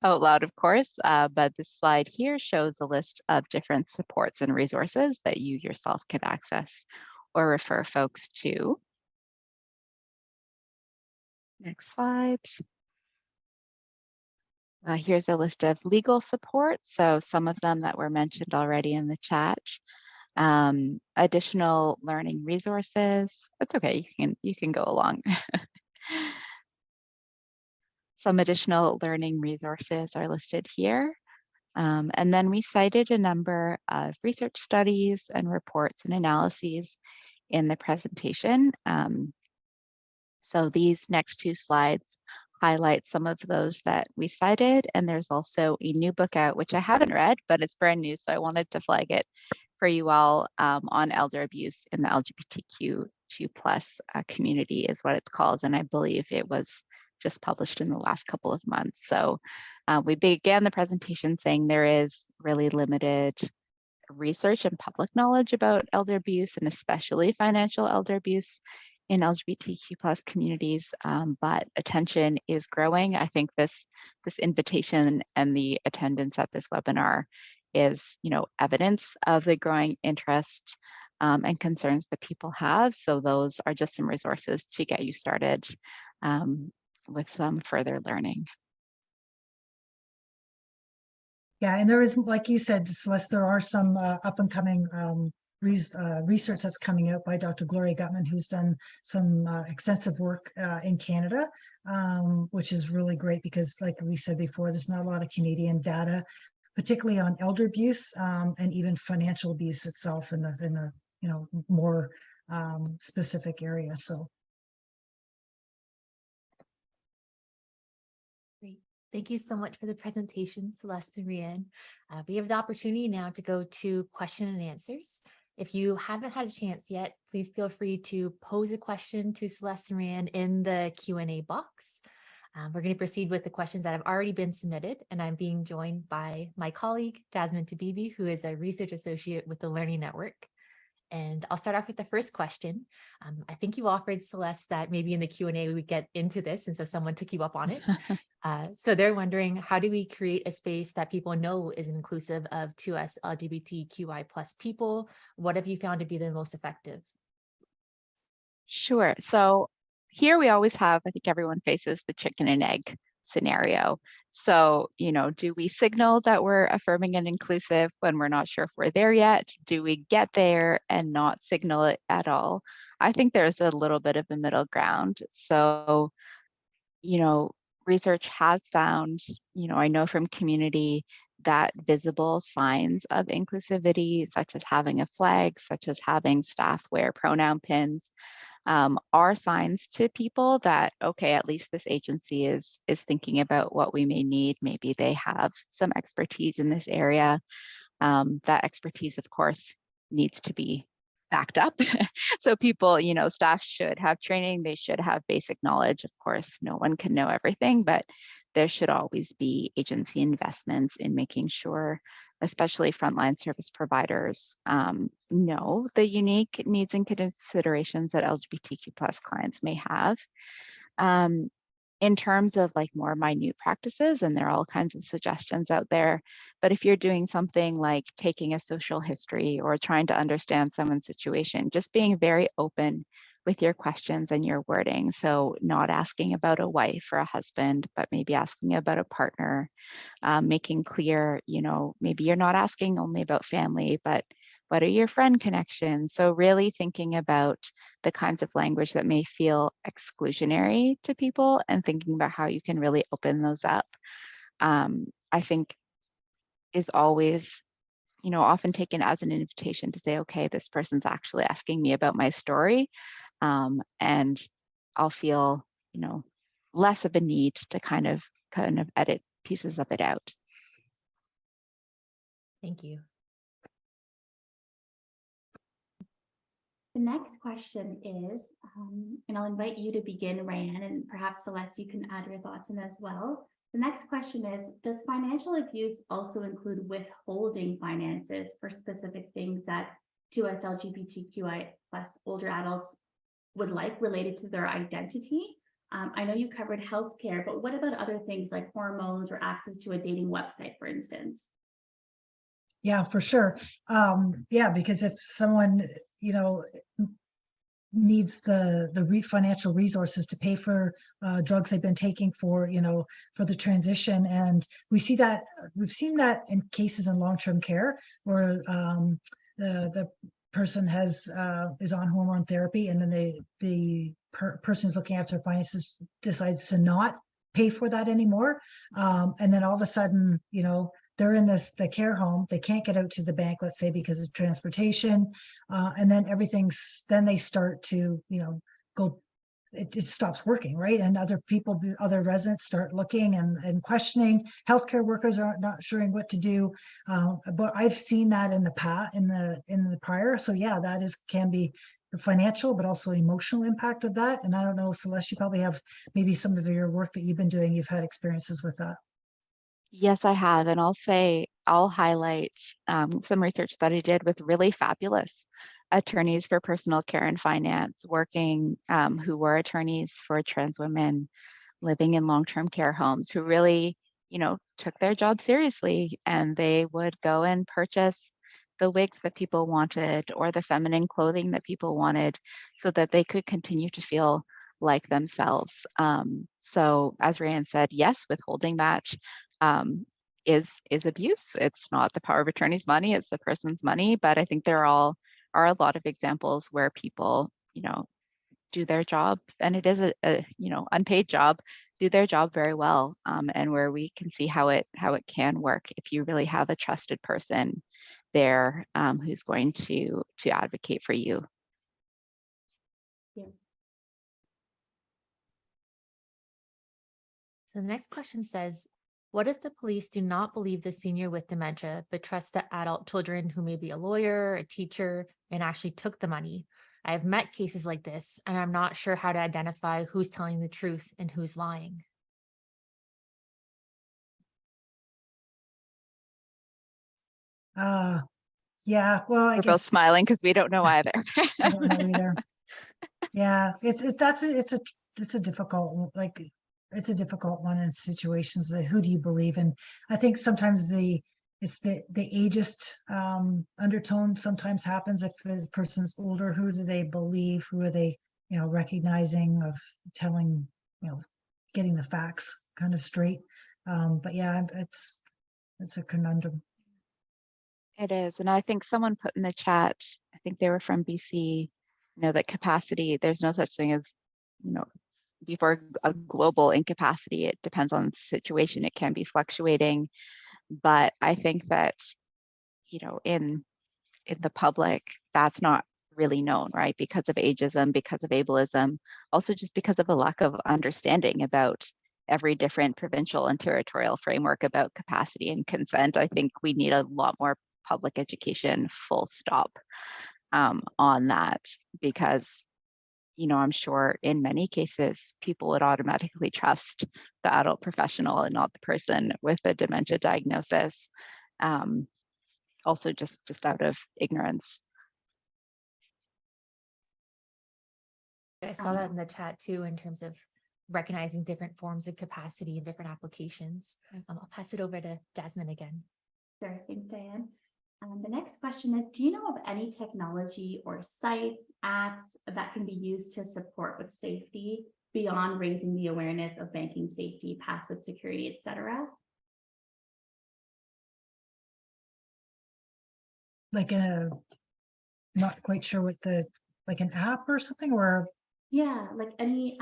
out loud, of course, but this slide here shows a list of different supports and resources that you yourself can access or refer folks to. Next slide. Here's a list of legal support. So some of them that were mentioned already in the chat. Additional learning resources. That's okay, you can go along. Some additional learning resources are listed here. And then we cited a number of research studies and reports and analyses in the presentation. So these next two slides highlight some of those that we cited, and there's also a new book out, which I haven't read, but it's brand new, so I wanted to flag it for you all, on elder abuse in the LGBTQ2+ community is what it's called, and I believe it was just published in the last couple of months. So we began the presentation saying there is really limited research and public knowledge about elder abuse, and especially financial elder abuse in LGBTQ+ communities, but attention is growing. I think this invitation and the attendance at this webinar is, evidence of the growing interest and concerns that people have. So those are just some resources to get you started with some further learning. Yeah, and there is, like you said, Celeste, there are some up and coming research that's coming out by Dr. Gloria Gutman, who's done some extensive work in Canada, which is really great because, like we said before, there's not a lot of Canadian data, particularly on elder abuse and even financial abuse itself in the more specific area. So. Great. Thank you so much for the presentation, Celeste and Rianne. We have the opportunity now to go to question and answers. If you haven't had a chance yet, please feel free to pose a question to Celeste and Rianne in the Q&A box. We're going to proceed with the questions that have already been submitted, and I'm being joined by my colleague, Jasmine Tabibi, who is a research associate with the Learning Network. And I'll start off with the first question. I think you offered, Celeste, that maybe in the Q&A we would get into this, and so someone took you up on it. So they're wondering, how do we create a space that people know is inclusive of 2S LGBTQI+ people? What have you found to be the most effective? Sure. So here we always have, I think everyone faces the chicken and egg scenario. So, do we signal that we're affirming and inclusive when we're not sure if we're there yet? Do we get there and not signal it at all? I think there's a little bit of a middle ground. So, research has found, I know from community that visible signs of inclusivity, such as having a flag, such as having staff wear pronoun pins, are signs to people that, okay, at least this agency is thinking about what we may need. Maybe they have some expertise in this area. That expertise, of course, needs to be backed up. So people, staff should have training. They should have basic knowledge. Of course, no one can know everything, but there should always be agency investments in making sure, especially frontline service providers, know the unique needs and considerations that LGBTQ+ clients may have. In terms of like more minute practices, and there are all kinds of suggestions out there, but if you're doing something like taking a social history or trying to understand someone's situation, just being very open with your questions and your wording. So not asking about a wife or a husband, but maybe asking about a partner, making clear, maybe you're not asking only about family, but what are your friend connections? So really thinking about the kinds of language that may feel exclusionary to people and thinking about how you can really open those up, I think is always, often taken as an invitation to say, okay, this person's actually asking me about my story. And I'll feel, less of a need to kind of edit pieces of it out. Thank you. The next question is, and I'll invite you to begin, Rianne, and perhaps Celeste, you can add your thoughts in as well. The next question is, does financial abuse also include withholding finances for specific things that 2S LGBTQI+ older adults would like related to their identity? I know you covered healthcare, but what about other things like hormones or access to a dating website, for instance? Yeah, for sure. Yeah, because if someone, needs the financial resources to pay for drugs they've been taking for, for the transition. And we've seen that in cases in long-term care where the person is on hormone therapy, and then the person who's looking after their finances decides to not pay for that anymore. And then all of a sudden, they're in the care home. They can't get out to the bank, let's say, because of transportation. And then then they start to, go, it stops working, right? And other residents start looking and questioning. Healthcare workers are not sure what to do. But I've seen that in the prior. So yeah, can be the financial, but also emotional impact of that. And I don't know, Celeste, you probably have maybe some of your work that you've been doing, you've had experiences with that. Yes, I have. And I'll highlight some research that I did with really fabulous attorneys for personal care and finance working, who were attorneys for trans women living in long-term care homes, who really, took their job seriously, and they would go and purchase the wigs that people wanted or the feminine clothing that people wanted so that they could continue to feel like themselves. So as Ryan said, yes, withholding that um, is abuse. It's not the power of attorney's money, it's the person's money. But I think there are a lot of examples where people, do their job, and it is a unpaid job, do their job very well, and where we can see how it can work if you really have a trusted person there, who's going to advocate for you. Yeah. So the next question says, what if the police do not believe the senior with dementia, but trust the adult children who may be a lawyer, a teacher, and actually took the money? I have met cases like this, and I'm not sure how to identify who's telling the truth and who's lying. Yeah, well, I We're both guess smiling because we don't know either. I don't know either. Yeah, it's a difficult, it's a difficult one in situations that who do you believe? And I think sometimes it's the ageist undertone sometimes happens. If the person's older, who do they believe? Who are they, recognizing, of telling, getting the facts kind of straight? But yeah, it's a conundrum. It is. And I think someone put in the chat, I think they were from BC, that capacity, there's no such thing as, before a global incapacity. It depends on the situation. It can be fluctuating. But I think that, in the public, that's not really known, right? Because of ageism, because of ableism, also just because of a lack of understanding about every different provincial and territorial framework about capacity and consent. I think we need a lot more public education, full stop, on that, because I'm sure in many cases people would automatically trust the adult professional and not the person with a dementia diagnosis, also just out of ignorance. I saw that in the chat too, in terms of recognizing different forms of capacity and different applications. I'll pass it over to Jasmine again. Sure, thanks, Diane. The next question is, do you know of any technology or sites, apps that can be used to support with safety beyond raising the awareness of banking safety, password security, etc.? Not quite sure what like an app or something, or Yeah, like any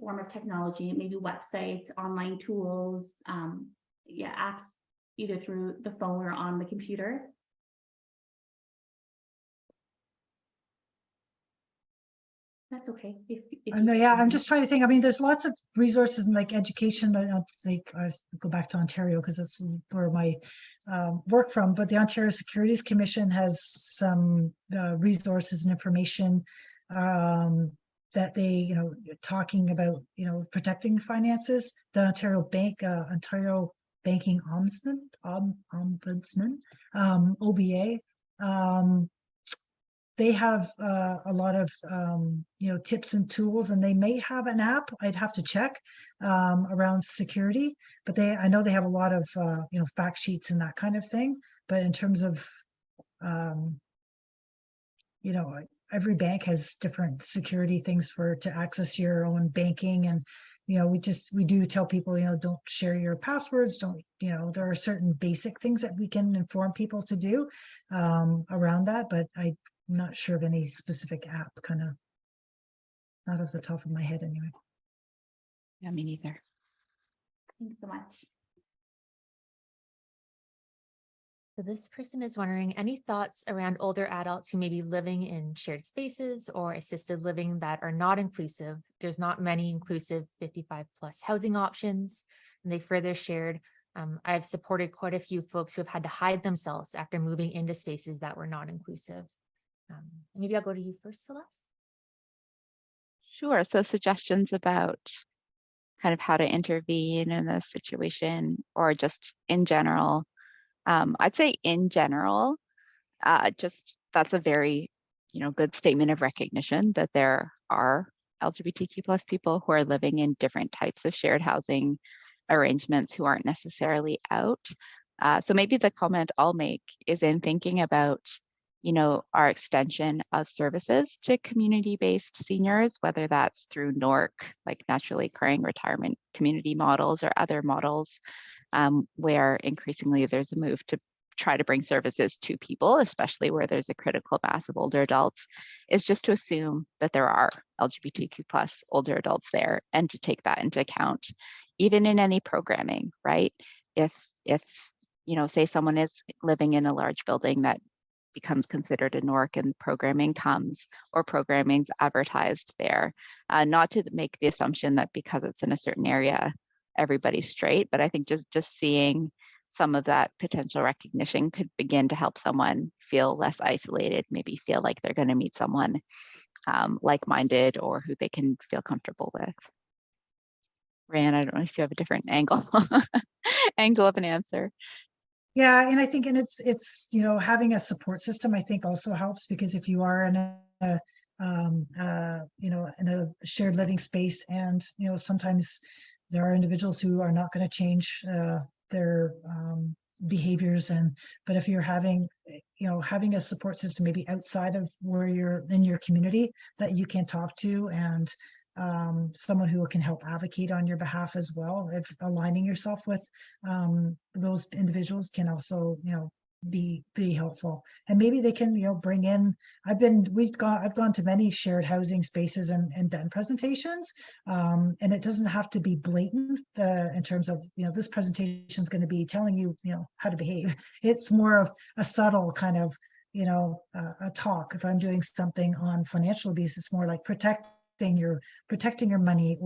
form of technology, maybe websites, online tools, apps, either through the phone or on the computer. That's okay. no, yeah, I'm just trying to think. I mean, there's lots of resources in like education. I think I go back to Ontario because that's where my work from. But the Ontario Securities Commission has some resources and information that they, talking about, protecting finances. The Ontario Banking Ombudsman, OBA. they have a lot of tips and tools, and they may have an app. I'd have to check around security, but I know they have a lot of fact sheets and that kind of thing. But in terms of every bank has different security things to access your own banking, and we do tell people, don't share your passwords, don't, there are certain basic things that we can inform people to do around that, but I'm not sure of any specific app, kind of not off the top of my head anyway. Yeah, me neither. Thanks so much. So this person is wondering, any thoughts around older adults who may be living in shared spaces or assisted living that are not inclusive? There's not many inclusive 55+ housing options. And they further shared, I've supported quite a few folks who have had to hide themselves after moving into spaces that were not inclusive. Maybe I'll go to you first, Celeste. Sure. So suggestions about kind of how to intervene in a situation, or just in general. I'd say in general, just that's a very, good statement of recognition that there are LGBTQ+ people who are living in different types of shared housing arrangements who aren't necessarily out. So maybe the comment I'll make is in thinking about, our extension of services to community-based seniors, whether that's through NORC, like naturally occurring retirement community models, or other models where increasingly there's a move to try to bring services to people, especially where there's a critical mass of older adults, is just to assume that there are LGBTQ+ older adults there, and to take that into account, even in any programming, right? If say someone is living in a large building that becomes considered a NORC and programming comes, or programming's advertised there, not to make the assumption that because it's in a certain area, everybody's straight, but I think just seeing some of that potential recognition could begin to help someone feel less isolated, maybe feel like they're going to meet someone like-minded, or who they can feel comfortable with. Ryan, I don't know if you have a different angle of an answer. Yeah, and I think, it's having a support system, I think, also helps, because if you are in a shared living space, and sometimes there are individuals who are not going to change their behaviors, but if you're having a support system maybe outside of where you're in your community that you can talk to, and someone who can help advocate on your behalf as well, if aligning yourself with those individuals can also be helpful. And maybe they can bring in, I've gone to many shared housing spaces and done presentations, and it doesn't have to be blatant in terms of this presentation is going to be telling you how to behave. It's more of a subtle kind of a talk. If I'm doing something on financial abuse, it's more like protecting your money,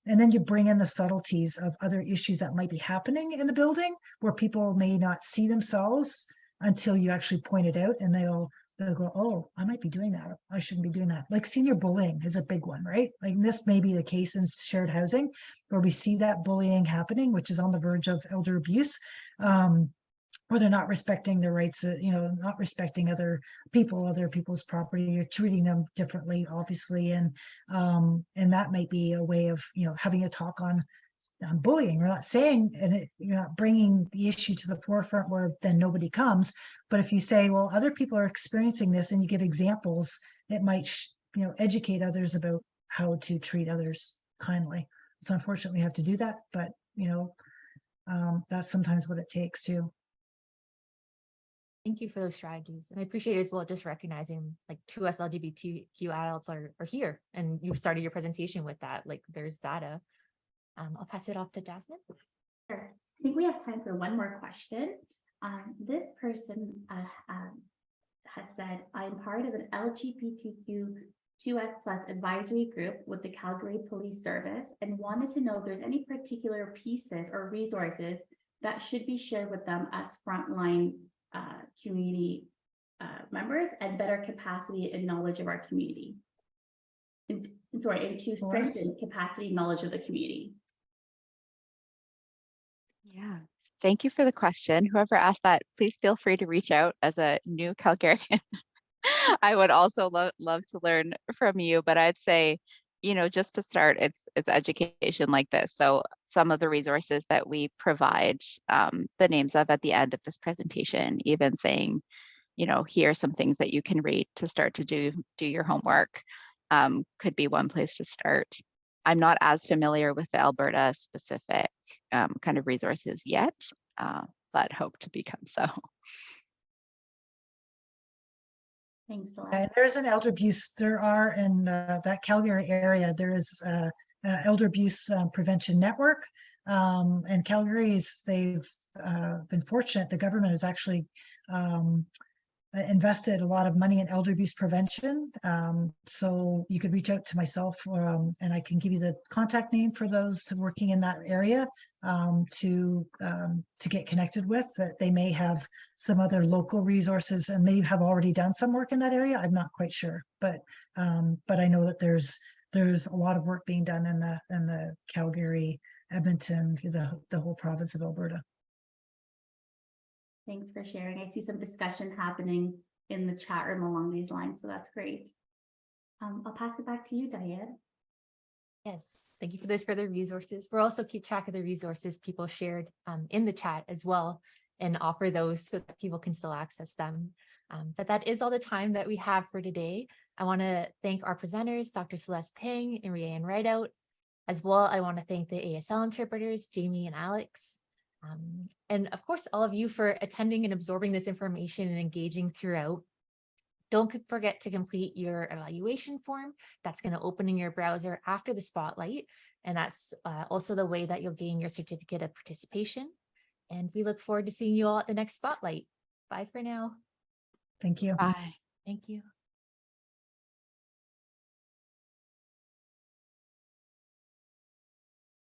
and then you bring in the subtleties of other issues that might be happening in the building where people may not see themselves until you actually point it out, and they'll go, oh, I might be doing that, I shouldn't be doing that. Like senior bullying is a big one, right? Like this may be the case in shared housing where we see that bullying happening, which is on the verge of elder abuse, where they're not respecting their rights, not respecting other people's property. You're treating them differently, obviously. And that might be a way of, having a talk on bullying. We're not saying, and you're not bringing the issue to the forefront where then nobody comes. But if you say, well, other people are experiencing this, and you give examples, it might, educate others about how to treat others kindly. So unfortunately we have to do that, but, that's sometimes what it takes too. Thank you for those strategies. And I appreciate it as well, just recognizing like to us LGBTQ adults are here, and you started your presentation with that, like there's data. I'll pass it off to Jasmine. Sure. I think we have time for one more question. This person has said, I'm part of an LGBTQ2S+ advisory group with the Calgary Police Service, and wanted to know if there's any particular pieces or resources that should be shared with them as frontline community members, and better capacity and knowledge of our community. And to strengthen capacity and knowledge of the community. Yeah, thank you for the question. Whoever asked that, please feel free to reach out as a new Calgarian I would also love to learn from you, but I'd say, just to start, it's education like this. So some of the resources that we provide the names of at the end of this presentation, even saying, here are some things that you can read to start to do your homework, could be one place to start. I'm not as familiar with the Alberta specific kind of resources yet, but hope to become so. Thanks, And Celeste. there's an elder abuse, there are in that Calgary area, there is elder abuse prevention network. And Calgary's, they've been fortunate. The government has actually invested a lot of money in elder abuse prevention. So you could reach out to myself and I can give you the contact name for those working in that area to get connected with. That they may have some other local resources and they have already done some work in that area. I'm not quite sure, but I know that there's a lot of work being done in the Calgary, Edmonton, the whole province of Alberta. Thanks for sharing. I see some discussion happening in the chat room along these lines, so that's great. I'll pass it back to you, Diane. Yes, thank you for those further resources. We'll also keep track of the resources people shared in the chat as well and offer those so that people can still access them. But that is all the time that we have for today. I want to thank our presenters, Dr. Celeste Pang and Rianne Rideout. As well, I want to thank the ASL interpreters, Jamie and Alex. And of course, all of you for attending and absorbing this information and engaging throughout. Don't forget to complete your evaluation form. That's going to open in your browser after the spotlight. And that's also the way that you'll gain your certificate of participation. And we look forward to seeing you all at the next spotlight. Bye for now. Thank you. Bye. Thank you.